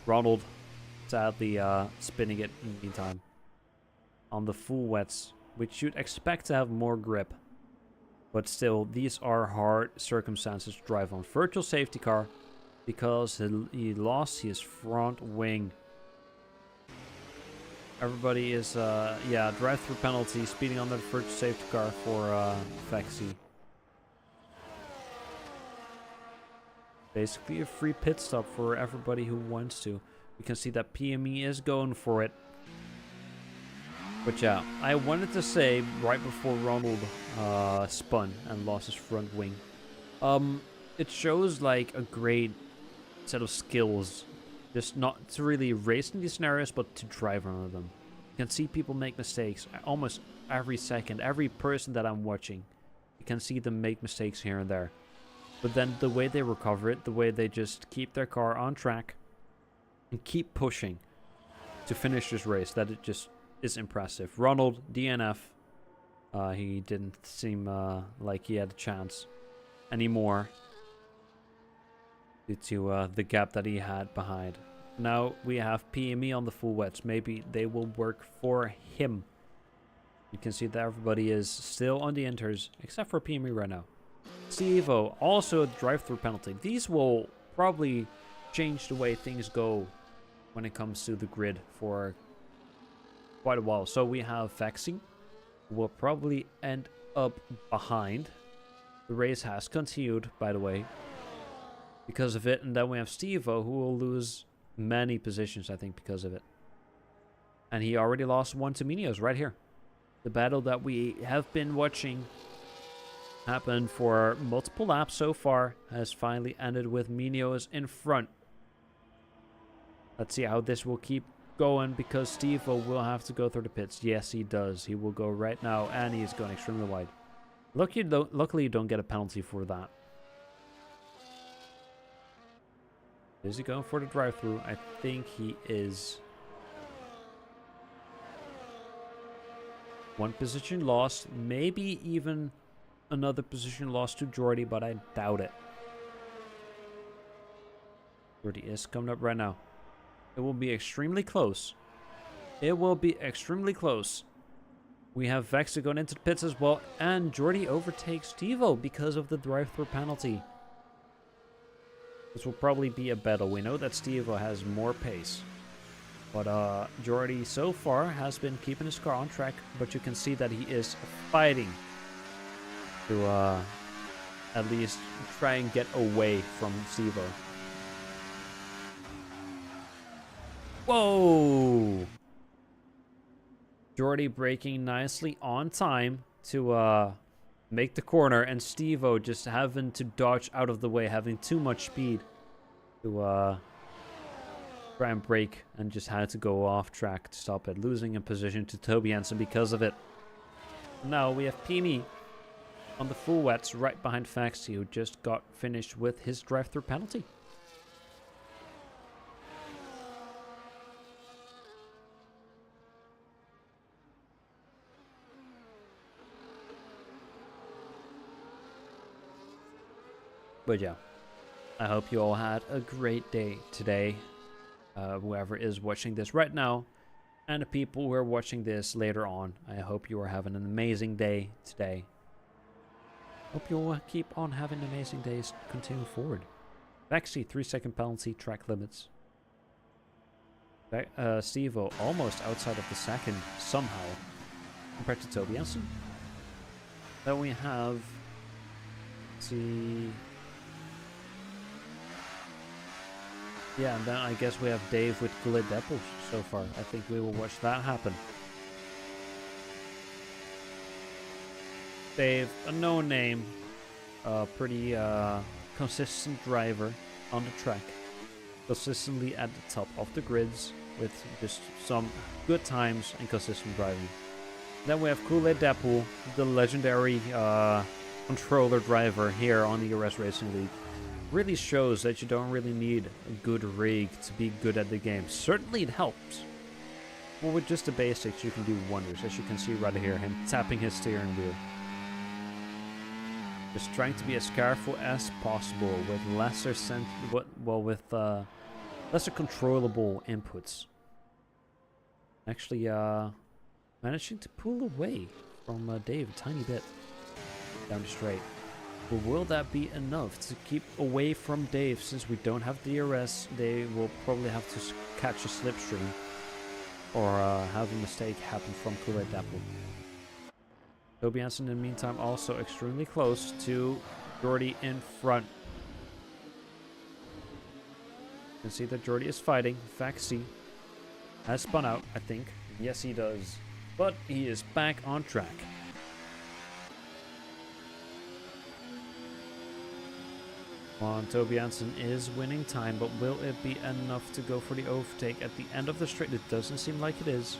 Ronald, sadly, spinning it in the meantime. On the full wets, which you'd expect to have more grip. But still, these are hard circumstances to drive on. Virtual safety car, because he lost his front wing. Everybody is, yeah, drive-through penalty, speeding on the virtual safety car for Vaxi. Basically a free pit stop for everybody who wants to. You can see that PME is going for it. But yeah, I wanted to say right before Ronald spun and lost his front wing. It shows like a great set of skills. Just not to really race in these scenarios, but to drive under them. You can see people make mistakes almost every second. Every person that I'm watching, you can see them make mistakes here and there. But then the way they recover it, the way they just keep their car on track and keep pushing to finish this race, that it just is impressive. Ronald, DNF. He didn't seem like he had a chance anymore due to the gap that he had behind. Now we have PME on the full wets. Maybe they will work for him. You can see that everybody is still on the inters, except for PME right now. Steve-O, also a drive-through penalty. These will probably change the way things go when it comes to the grid for quite a while. So we have Vaxi, who will probably end up behind. The race has continued, by the way, because of it. And then we have Steve-O, who will lose many positions, I think, because of it. And he already lost 1 to Minios right here. The battle that we have been watching happen for multiple laps so far has finally ended with Minios in front. Let's see how this will keep going, because Steve-O will have to go through the pits. Yes, he does. He will go right now, and he is going extremely wide. Luckily, you don't get a penalty for that. Is he going for the drive-through? I think he is. 1 position lost, maybe even another position lost to Jordy, but I doubt it. Jordy is coming up right now. It will be extremely close. It will be extremely close. We have Vaxi going into the pits as well, and Jordy overtakes Steve-O because of the drive-through penalty. This will probably be a battle. We know that Steve-O has more pace. But Jordy so far has been keeping his car on track, but you can see that he is fighting to at least try and get away from Steve-O. Whoa! Jordy braking nicely on time to make the corner, and Steve-O just having to dodge out of the way, having too much speed to try and brake, and just had to go off track to stop it, losing in position to Toby Hansen because of it. Now we have Peony on the full wets right behind Faxi, who just got finished with his drive-through penalty. But yeah, I hope you all had a great day today. Whoever is watching this right now, and the people who are watching this later on, I hope you are having an amazing day today. Hope you'll keep on having amazing days continue forward. Baxi, 3-second penalty, track limits. Steve-O almost outside of the second somehow, compared to Toby Hansen. Then we have, let's see. Yeah, and then I guess we have Dave with Gullet Deppels so far. I think we will watch that happen. Dave, a no-name, pretty consistent driver on the track. Consistently at the top of the grids with just some good times and consistent driving. Then we have Gullet Deppel, the legendary controller driver here on the ERS Racing League. Really shows that you don't really need a good rig to be good at the game. Certainly it helps. But with just the basics you can do wonders, as you can see right here, him tapping his steering wheel. Just trying to be as careful as possible with lesser lesser controllable inputs. Actually managing to pull away from Dave a tiny bit down the straight. But will that be enough to keep away from Dave? Since we don't have DRS, they will probably have to catch a slipstream or have a mistake happen from Gullet Deppel. Toby Hansen in the meantime also extremely close to Jordy in front. You can see that Jordy is fighting. Faxi has spun out, I think. Yes, he does. But he is back on track. Toby Hansen is winning time, but will it be enough to go for the overtake at the end of the straight? It doesn't seem like it is,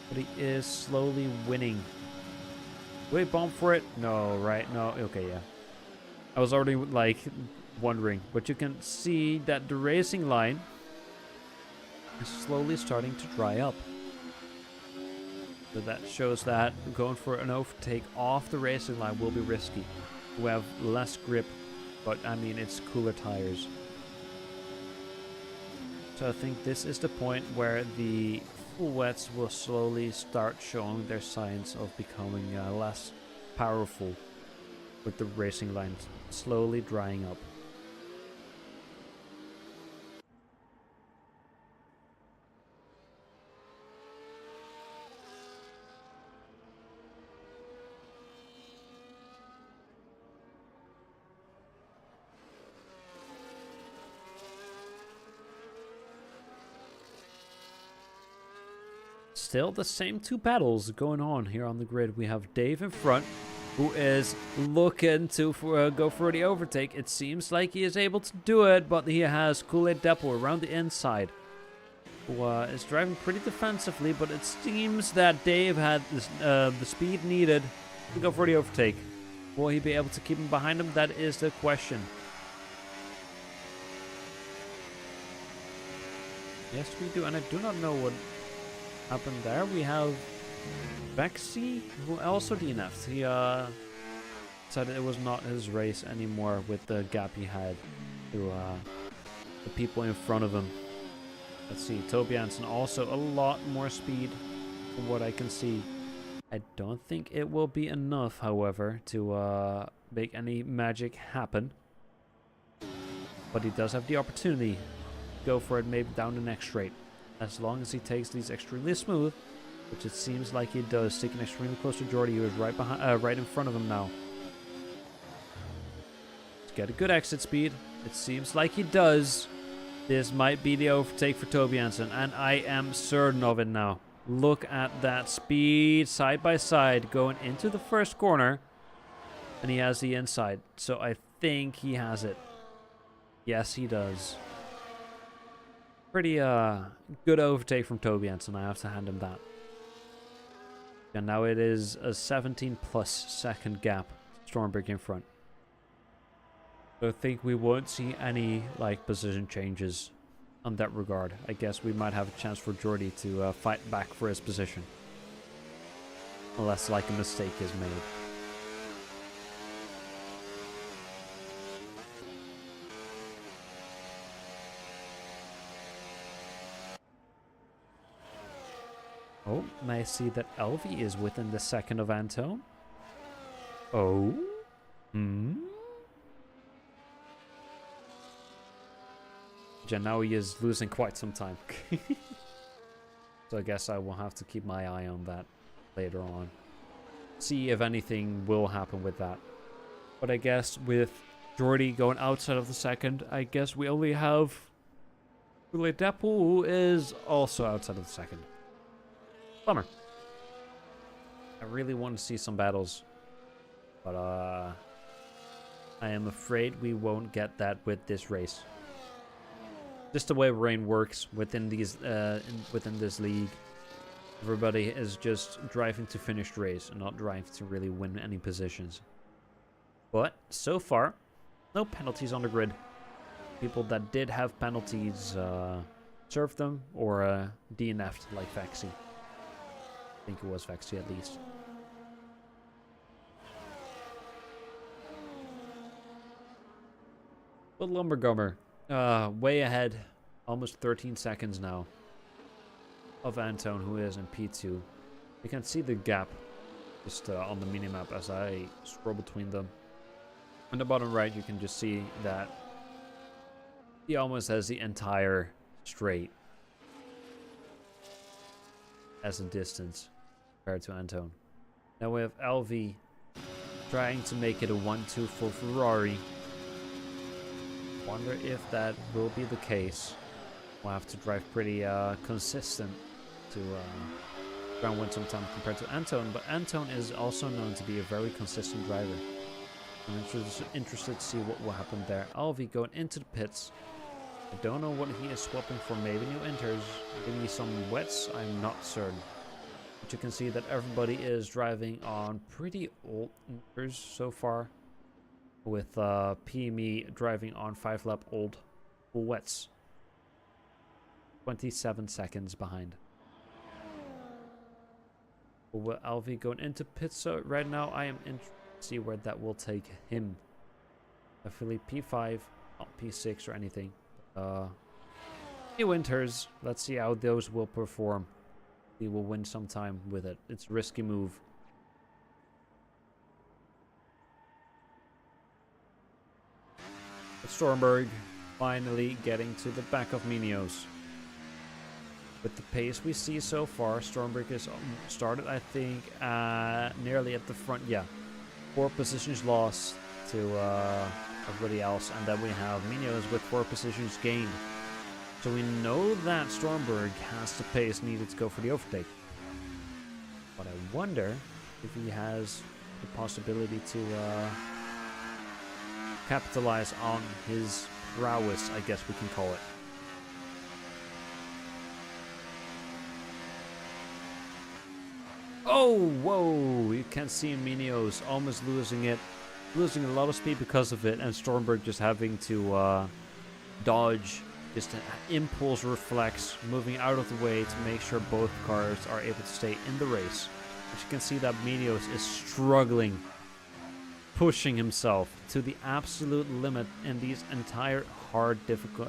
but he is slowly winning. Will he bomb for it? No, right? No, okay, yeah. I was already like wondering, but you can see that the racing line is slowly starting to dry up. So that shows that going for an overtake off the racing line will be risky. We have less grip. But I mean, it's cooler tires. So I think this is the point where the full wets will slowly start showing their signs of becoming less powerful, with the racing lines slowly drying up. Still the same two battles going on here on the grid. We have Dave in front, who is looking to go for the overtake. It seems like he is able to do it, but he has Gullet Deppel around the inside, who is driving pretty defensively, but it seems that Dave had this, the speed needed to go for the overtake. Will he be able to keep him behind him? That is the question. Yes, we do, and I do not know what happened there. We have Baxi, who also DNF'd. He decided it was not his race anymore with the gap he had to the people in front of him. Let's see, Toby Hansen also a lot more speed from what I can see. I don't think it will be enough, however, to make any magic happen. But he does have the opportunity to go for it maybe down the next straight. As long as he takes these extremely smooth, which it seems like he does, sticking extremely close to Jordy, who is right behind, right in front of him now. Let's get a good exit speed. It seems like he does. This might be the overtake for Toby Hansen, and I am certain of it now. Look at that speed side by side going into the first corner. And he has the inside. So I think he has it. Yes, he does. Pretty good overtake from Toby Ensign. I have to hand him that. And now it is a 17 plus second gap. Stormberg in front. So I think we won't see any like position changes on that regard. I guess we might have a chance for Jordy to fight back for his position. Unless like a mistake is made. Oh, may I see that Elvie is within the second of Antone? Oh? Yeah, now he is losing quite some time. So I guess I will have to keep my eye on that later on. See if anything will happen with that. But I guess with Jordy going outside of the second, I guess we only have Goulet Depp, who is also outside of the second. Bummer. I really want to see some battles. But I am afraid we won't get that with this race. Just the way rain works within these within this league. Everybody is just driving to finish the race and not driving to really win any positions. But so far, no penalties on the grid. People that did have penalties served them or DNF'd like Vexy. I think it was Vexy at least. But Lumbergummer, way ahead, almost 13 seconds now, of Antone, who is in P2. You can see the gap just on the minimap as I scroll between them. On the bottom right, you can just see that he almost has the entire straight as a distance compared to Antone. Now we have Elvie trying to make it a 1-2 for Ferrari. Wonder if that will be the case. We'll have to drive pretty consistent to try and win some time compared to Antone, but Antone is also known to be a very consistent driver. I'm interested to see what will happen there. Elvie going into the pits. I don't know what he is swapping for. Maybe new inters, maybe some wets. I'm not certain. But you can see that everybody is driving on pretty old inters so far. With PME driving on 5-lap old full wets. 27 seconds behind. Will Elvie going into pits? So right now I am interested to see where that will take him. Hopefully P5, not P6 or anything. New winters. Let's see how those will perform. He will win some time with it. It's a risky move. Stormberg finally getting to the back of Minios. With the pace we see so far, Stormberg is started, I think, nearly at the front. Yeah, 4 positions lost to everybody else, and then we have Minios with 4 positions gained. So we know that Stormberg has the pace needed to go for the overtake. But I wonder if he has the possibility to capitalize on his prowess, I guess we can call it. Oh, whoa! You can see Minios almost losing it. Losing a lot of speed because of it, and Stormberg just having to dodge, just an impulse reflex, moving out of the way to make sure both cars are able to stay in the race. But you can see that Minios is struggling, pushing himself to the absolute limit in these entire hard, difficult,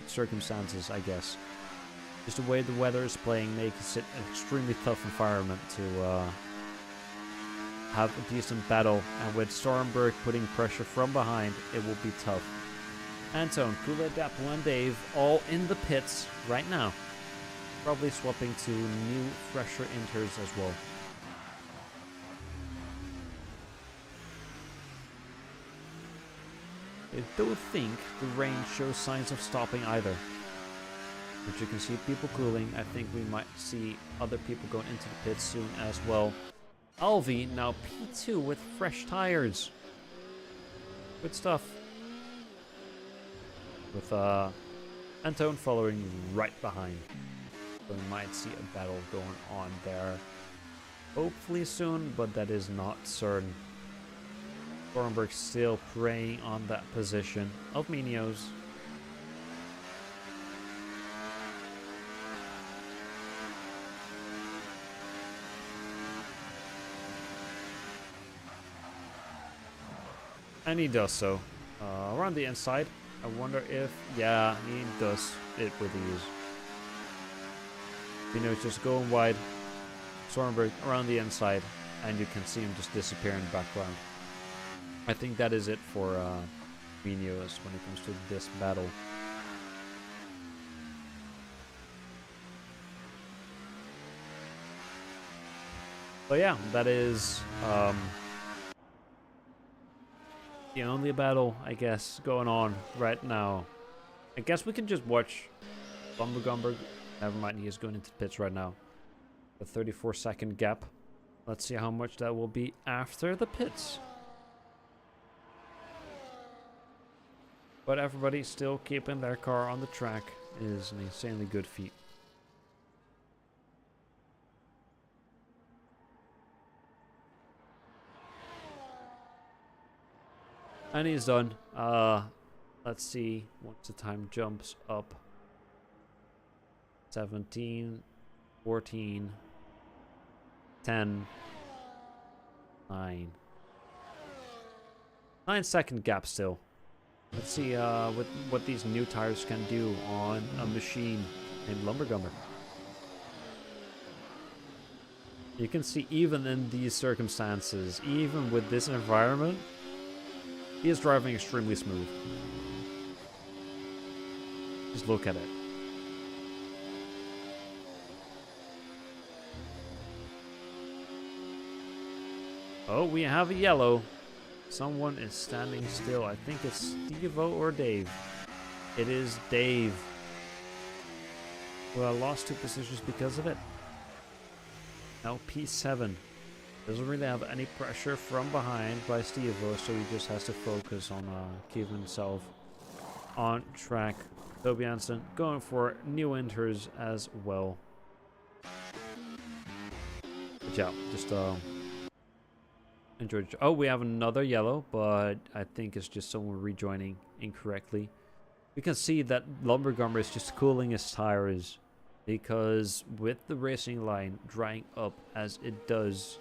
circumstances, I guess. Just the way the weather is playing makes it an extremely tough environment to have a decent battle. And with Stormberg putting pressure from behind, it will be tough. Antone, Goulet Depp, and Dave all in the pits right now. Probably swapping to new, fresher inters as well. I don't think the rain shows signs of stopping either. But you can see people cooling. I think we might see other people going into the pits soon as well. Alvi now P2 with fresh tires. Good stuff. With Antone following right behind. So we might see a battle going on there. Hopefully soon, but that is not certain. Thornberg still preying on that position of Minios. And he does so. Around the inside. I wonder if... Yeah, he does it with ease. Minios just going wide. Thornberg around the inside. And you can see him just disappear in the background. I think that is it for Minios when it comes to this battle. So yeah, that is the only battle, I guess, going on right now. I guess we can just watch Gumberg. Never mind, he is going into the pits right now. A 34-second gap. Let's see how much that will be after the pits. But everybody still keeping their car on the track is an insanely good feat. And he's done. Let's see once the time jumps up. 17, 14, 10, 9. 9-second gap still. Let's see what these new tires can do on a machine named Lumbergumber. You can see even in these circumstances, even with this environment, he is driving extremely smooth. Just look at it. Oh, we have a yellow. Someone is standing still. I think it's Steve-O or Dave. It is Dave. Well, I lost 2 positions because of it. Now P7. Doesn't really have any pressure from behind by Steve-O, so he just has to focus on keeping himself on track. Toby Hansen going for new enters as well. Good job. Just enjoy. Oh, we have another yellow, but I think it's just someone rejoining incorrectly. We can see that Lumbergumber is just cooling his tires because with the racing line drying up as it does,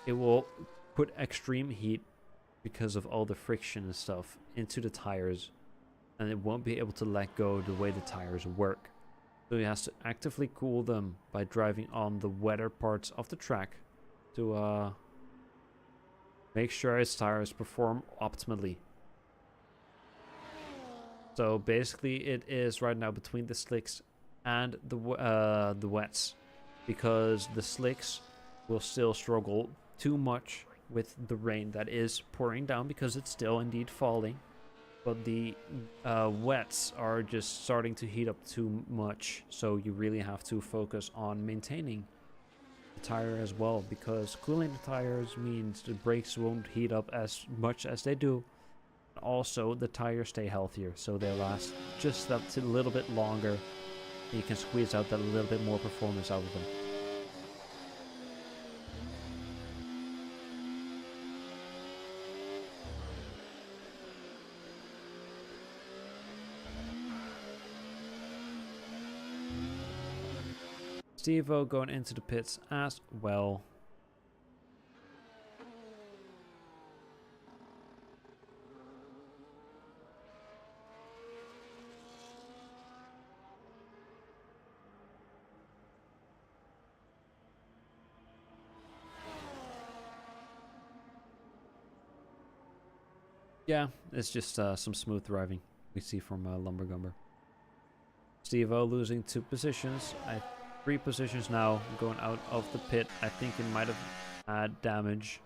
it will put extreme heat because of all the friction and stuff into the tires, and it won't be able to let go the way the tires work. So he has to actively cool them by driving on the wetter parts of the track to make sure his tires perform optimally. So basically it is right now between the slicks and the wets, because the slicks will still struggle too much with the rain that is pouring down because it's still indeed falling. But the wets are just starting to heat up too much, so you really have to focus on maintaining the tire as well, because cooling the tires means the brakes won't heat up as much as they do. Also, the tires stay healthier, so they last just a little bit longer, and you can squeeze out that little bit more performance out of them. Steve-O going into the pits as well. Yeah, it's just some smooth driving we see from Lumbergumber. Steve-O losing 2 positions. 3 positions now going out of the pit. I think it might have had damage.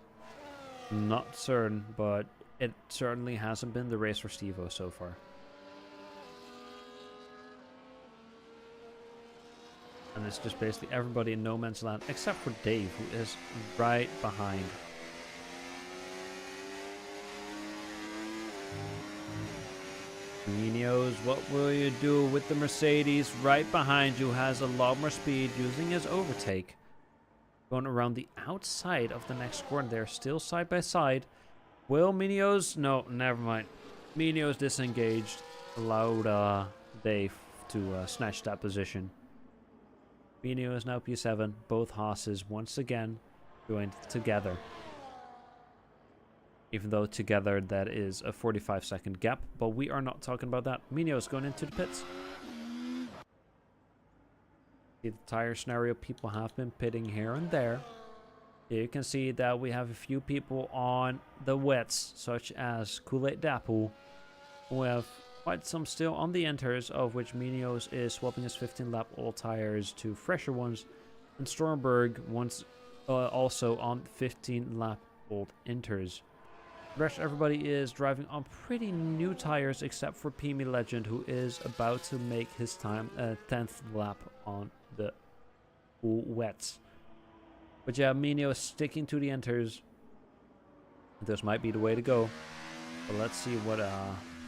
Not certain, but it certainly hasn't been the race for Steve-O so far. And it's just basically everybody in no man's land except for Dave, who is right behind. Munoz, what will you do with the Mercedes right behind you? Has a lot more speed using his overtake. Going around the outside of the next corner. They're still side by side. Will Munoz? No, never mind. Munoz disengaged. Allowed Dave to snatch that position. Munoz now P7. Both Haas's once again joined together. Even though together that is a 45-second gap, but we are not talking about that. Munoz going into the pits. See the tire scenario, people have been pitting here and there. Here you can see that we have a few people on the wets, such as Kool-Aid Dapple. We have quite some still on the inters, of which Munoz is swapping his 15-lap old tires to fresher ones. And Stormberg once also on 15-lap old inters. The rest everybody is driving on pretty new tires except for Pimi Legend, who is about to make his time 10th lap on the full wets. But yeah, Minio is sticking to the enters. This might be the way to go. But let's see what the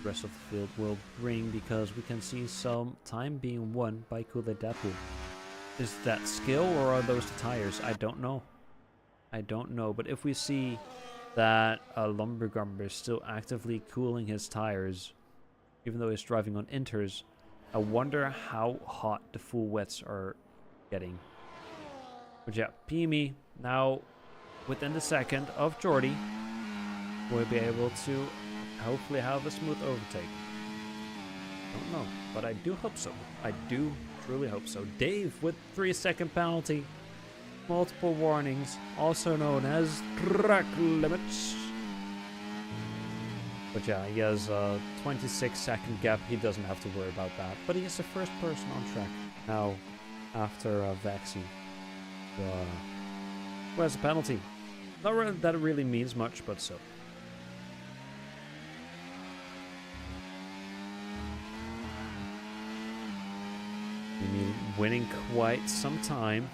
rest of the field will bring, because we can see some time being won by Kool-Aid Deadpool. Is that skill or are those the tires? I don't know. I don't know, but if we see that Lumbergumber is still actively cooling his tires, even though he's driving on inters, I wonder how hot the full wets are getting. But yeah, Pimi now within the second of Jordy will be able to hopefully have a smooth overtake. Don't know, but I do hope so. I do truly hope so. Dave with 3-second penalty. Multiple warnings, also known as track limits. But yeah, he has a 26-second gap. He doesn't have to worry about that. But he is the first person on track now after Vaxi. Who has a penalty? Not that it really means much, but so. Winning quite some time.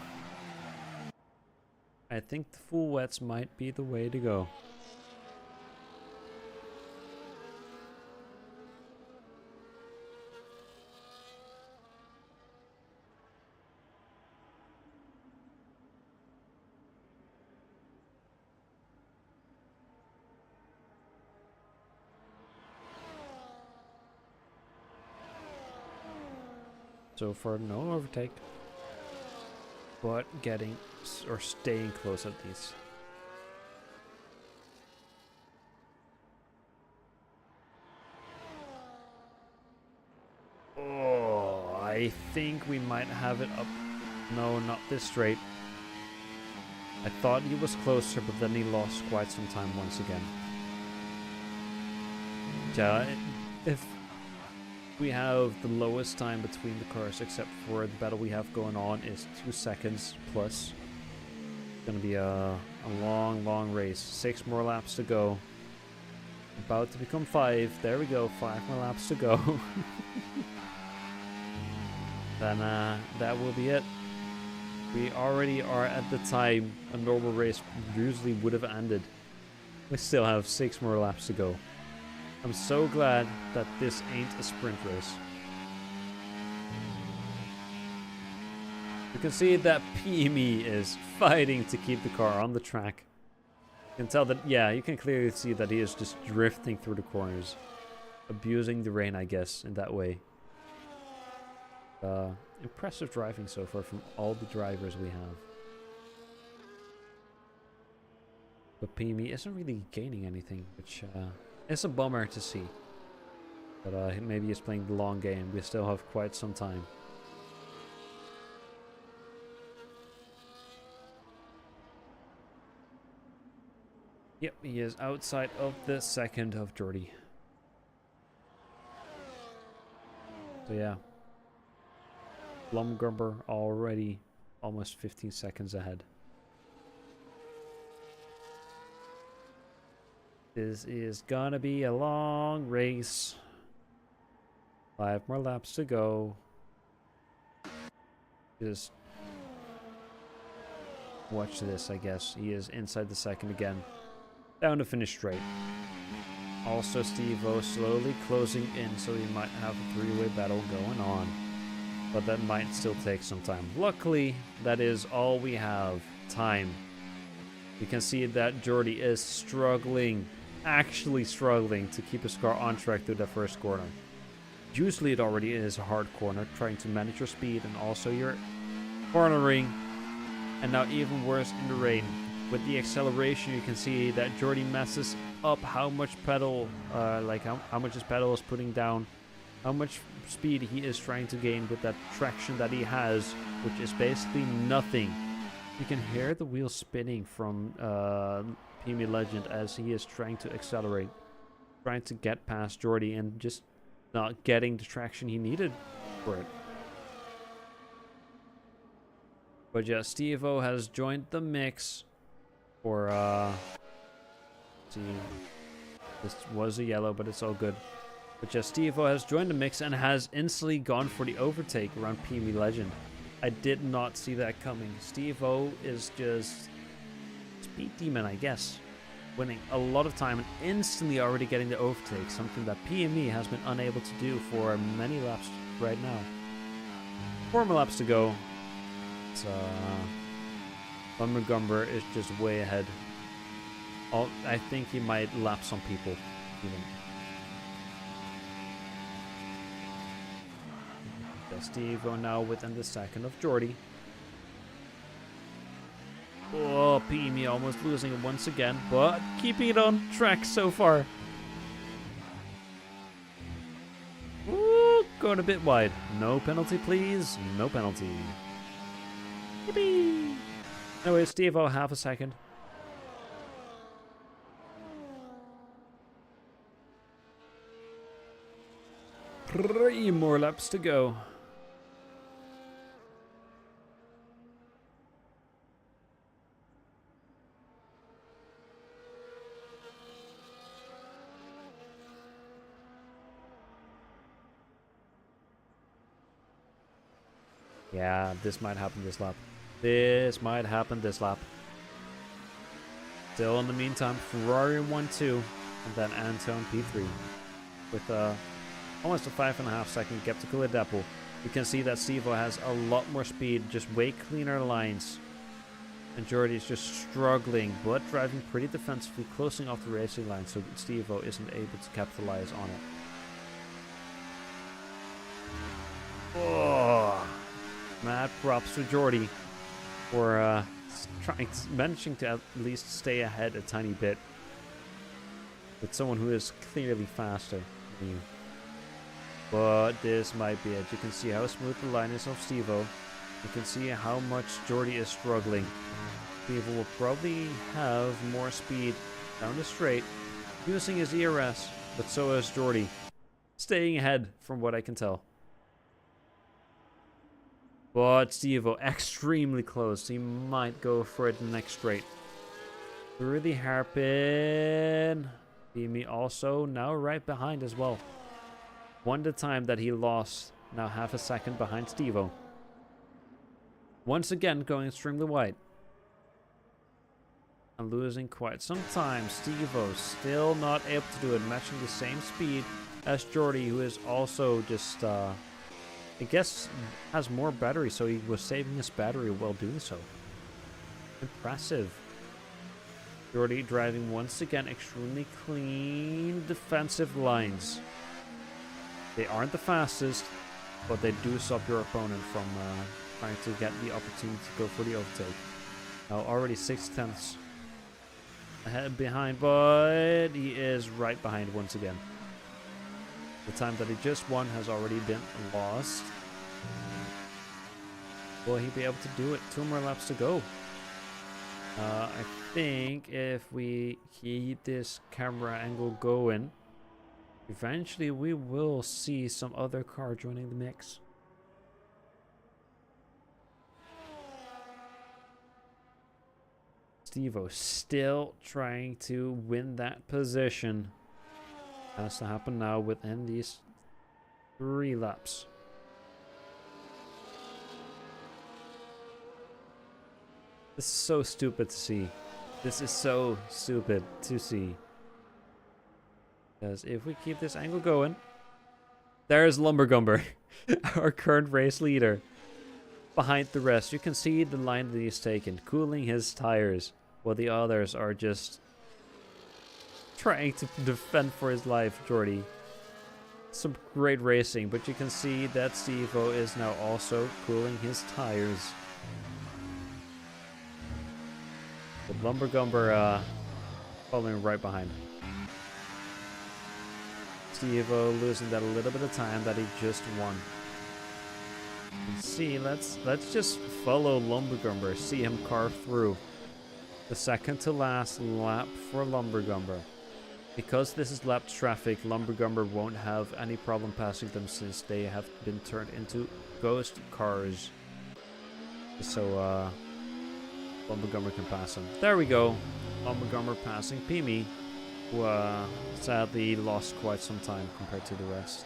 I think the full wets might be the way to go. So far, no overtake. But getting or staying close at least. Oh, I think we might have it up. No, not this straight. I thought he was closer, but then he lost quite some time once again. Yeah, if we have the lowest time between the cars, except for the battle we have going on, is 2 seconds plus. It's gonna be a long race. 6 more laps to go. About to become 5. There we go. 5 more laps to go. Then that will be it. We already are at the time a normal race usually would have ended. We still have 6 more laps to go. I'm so glad that this ain't a sprint race. You can see that PME is fighting to keep the car on the track. You can tell that, yeah, you can clearly see that he is just drifting through the corners. Abusing the rain, I guess, in that way. Impressive driving so far from all the drivers we have. But PME isn't really gaining anything, which it's a bummer to see. But maybe he's playing the long game. We still have quite some time. Yep, he is outside of the second of Jordy. So yeah. Blumgumber already almost 15 seconds ahead. This is gonna be a long race. 5 more laps to go. Just Watch this, I guess. He is inside the second again. Down to finish straight. Also, Steve-O slowly closing in, so he might have a three-way battle going on. But that might still take some time. Luckily, that is all we have. Time. You can see that Jordy is struggling, actually struggling to keep his car on track through that first corner. Usually it already is a hard corner, trying to manage your speed and also your cornering. And now even worse in the rain. With the acceleration, you can see that Jordy messes up how much pedal, how much his pedal is putting down, how much speed he is trying to gain with that traction that he has, which is basically nothing. You can hear the wheels spinning from PME Legend as he is trying to accelerate, trying to get past Jordy and just not getting the traction he needed for it. But yeah, Steve-O has joined the mix for, see, this was a yellow, but it's all good. But yeah, Steve-O has joined the mix and has instantly gone for the overtake around PME Legend. I did not see that coming. Steve-O is just speed demon, I guess. Winning a lot of time and instantly already getting the overtake, something that PME has been unable to do for many laps right now. 4 more laps to go. It's, Montgomery is just way ahead. I think he might lap some people even. Steve-O now within the second of Jordy. Oh, PME almost losing it once again, but keeping it on track so far. Ooh, going a bit wide. No penalty, please. No penalty. Yippee! Anyway, Steve-O, half a second. Three more laps to go. Yeah, this might happen this lap. This might happen this lap. Still in the meantime, Ferrari 1-2, and then Anton P3 with almost a 5.5 second gap to Kulideppel. You can see that Steve-O has a lot more speed, just way cleaner lines. And Jordy is just struggling, but driving pretty defensively, closing off the racing line, so Steve-O isn't able to capitalize on it. Oh, mad props to Jordy for managing to at least stay ahead a tiny bit with someone who is clearly faster than you. But this might be it. You can see how smooth the line is of Steve-O. You can see how much Jordy is struggling. Steve-O will probably have more speed down the straight using his ERS, but so is Jordy. Staying ahead from what I can tell. But Steve-O extremely close. He might go for it in the next straight. Through the hairpin. PME also now right behind as well. One the time that he lost, now half a second behind Steve-O. Once again going extremely wide. And losing quite some time. Steve-O still not able to do it, matching the same speed as Jordy, who is also just, I guess, has more battery, so he was saving his battery while doing so. Impressive. Jordy driving once again extremely clean defensive lines. They aren't the fastest, but they do stop your opponent from trying to get the opportunity to go for the overtake. Now already 6/10 ahead behind, but he is right behind once again. The time that he just won has already been lost. Will he be able to do it? 2 more laps to go. I think if we keep this camera angle going, eventually we will see some other car joining the mix. Steve-O still trying to win that position. Has to happen now within these 3 laps. This is so stupid to see. This is so stupid to see. Because if we keep this angle going, there's Lumbergumber, our current race leader. Behind the rest, you can see the line that he's taken, cooling his tires, while the others are just trying to defend for his life. Jordy. Some great racing, but you can see that Steve-O is now also cooling his tires. With Lumbergumber following right behind. Steve-O losing that a little bit of time that he just won. And see, let's just follow Lumbergumber, see him carve through. The second to last lap for Lumbergumber. Because this is lap traffic, Lumbergumber won't have any problem passing them since they have been turned into ghost cars. So Lumbergumber can pass him. There we go. Lumbergumber passing Pimi, who sadly lost quite some time compared to the rest.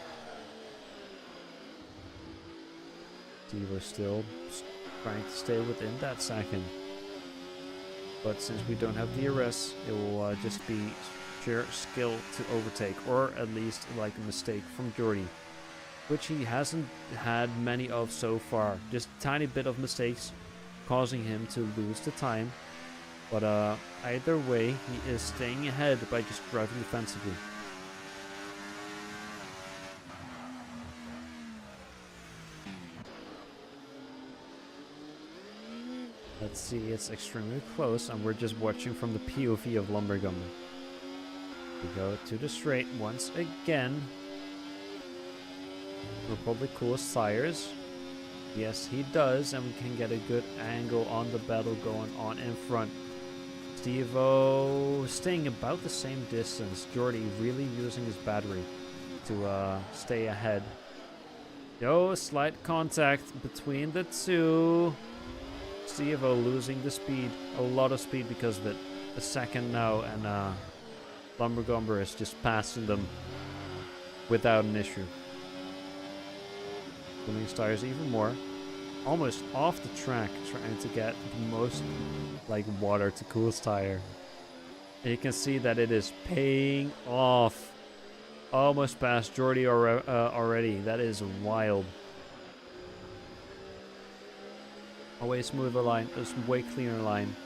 Steve is still trying to stay within that second. But since we don't have DRS, it will just be sheer skill to overtake, or at least like a mistake from Jordy, which he hasn't had many of so far. Just a tiny bit of mistakes causing him to lose the time. But either way, he is staying ahead by just driving defensively. Let's see, it's extremely close, and we're just watching from the POV of Lumbergumber. We go to the straight once again. Republic cools tires. Yes, he does, and we can get a good angle on the battle going on in front. Steve-O staying about the same distance. Jordy really using his battery to stay ahead. Yo, slight contact between the two. Steve-O losing the speed, a lot of speed because of it. A second now, and Lumbergumber is just passing them without an issue. Cooling his tires even more. Almost off the track, trying to get the most like water to cool his tire. And you can see that it is paying off. Almost past Jordy already. That is wild. A way smoother line, a way cleaner line.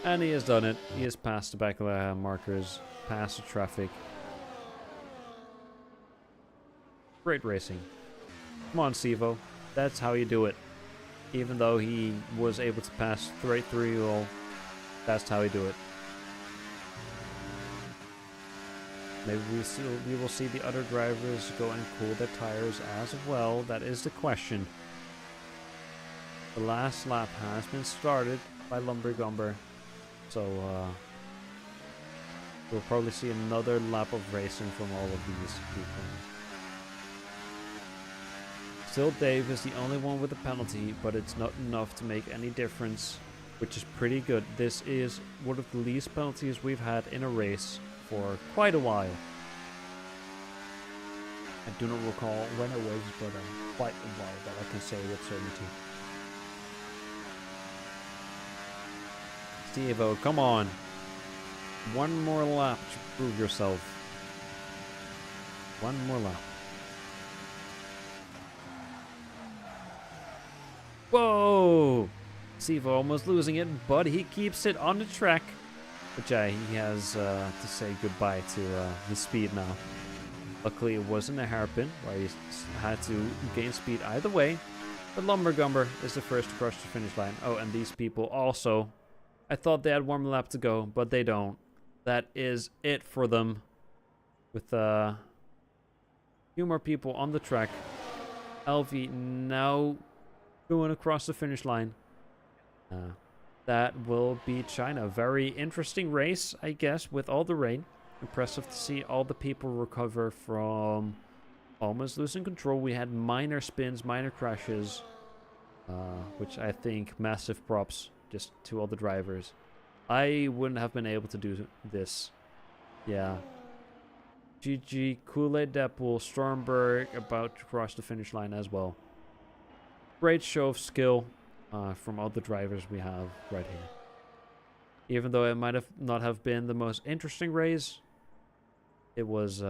And he has done it. He has passed the back markers, past the traffic. Great racing. Come on, Steve-O. That's how you do it. Even though he was able to pass straight through you all, that's how you do it. Maybe we will see the other drivers go and cool their tires as well. That is the question. The last lap has been started by Lumbergumber, so we'll probably see another lap of racing from all of these people. Still, Dave is the only one with a penalty, but it's not enough to make any difference, which is pretty good. This is one of the least penalties we've had in a race for quite a while. I do not recall when it was, but quite a while that I can say with certainty. Steve-O, come on. One more lap to prove yourself. One more lap. Whoa! Steve-O almost losing it, but he keeps it on the track. Which he has to say goodbye to his speed now. Luckily it wasn't a hairpin, where he had to gain speed either way. But Lumbergumber is the first to cross the finish line. Oh, and these people also... I thought they had one more lap to go, but they don't. That is it for them. With a few more people on the track. LV now going across the finish line. That will be China. Very interesting race, I guess, with all the rain. Impressive to see all the people recover from almost losing control. We had minor spins, minor crashes, which I think massive props just to all the drivers. I wouldn't have been able to do this. Yeah. GG, Kool-Aid Deppel, Stormberg about to cross the finish line as well. Great show of skill. from all the drivers we have right here. Even though it might have not have been the most interesting race, it was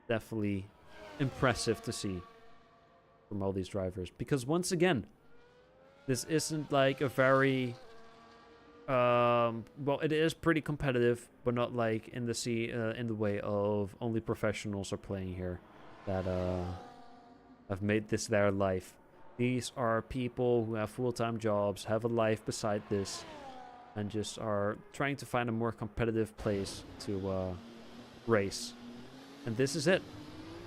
definitely impressive to see from all these drivers. Because once again, this isn't like a very well, it is pretty competitive, but not like in the way of only professionals are playing here that have made this their life. These are people who have full-time jobs, have a life beside this, and just are trying to find a more competitive place to race. And this is it.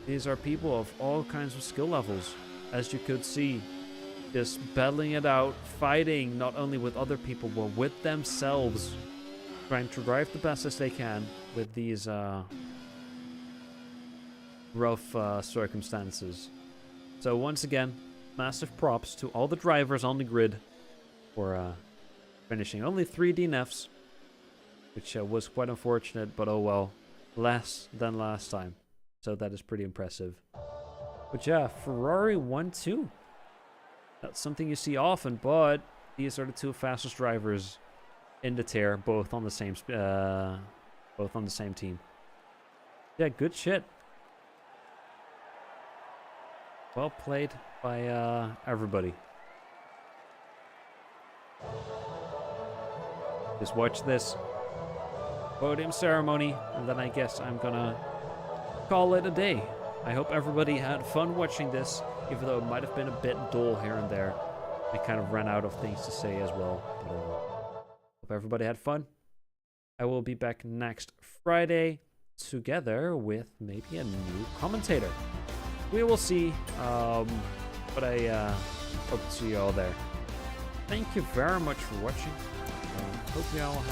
These are people of all kinds of skill levels, as you could see. Just battling it out, fighting not only with other people, but with themselves. Trying to drive the best as they can with these rough circumstances. So once again, massive props to all the drivers on the grid for finishing only 3 DNFs, which was quite unfortunate, but oh well, less than last time. So that is pretty impressive. But yeah, Ferrari 1-2. That's something you see often, but these are the 2 fastest drivers in the tier, both on the same team. Yeah, good shit. Well played by everybody. Just watch this podium ceremony, and then I guess I'm gonna call it a day. I hope everybody had fun watching this, even though it might have been a bit dull here and there. I kind of ran out of things to say as well. But, hope everybody had fun. I will be back next Friday together with maybe a new commentator. We will see, but I hope to see you all there. Thank you very much for watching. Hope you all have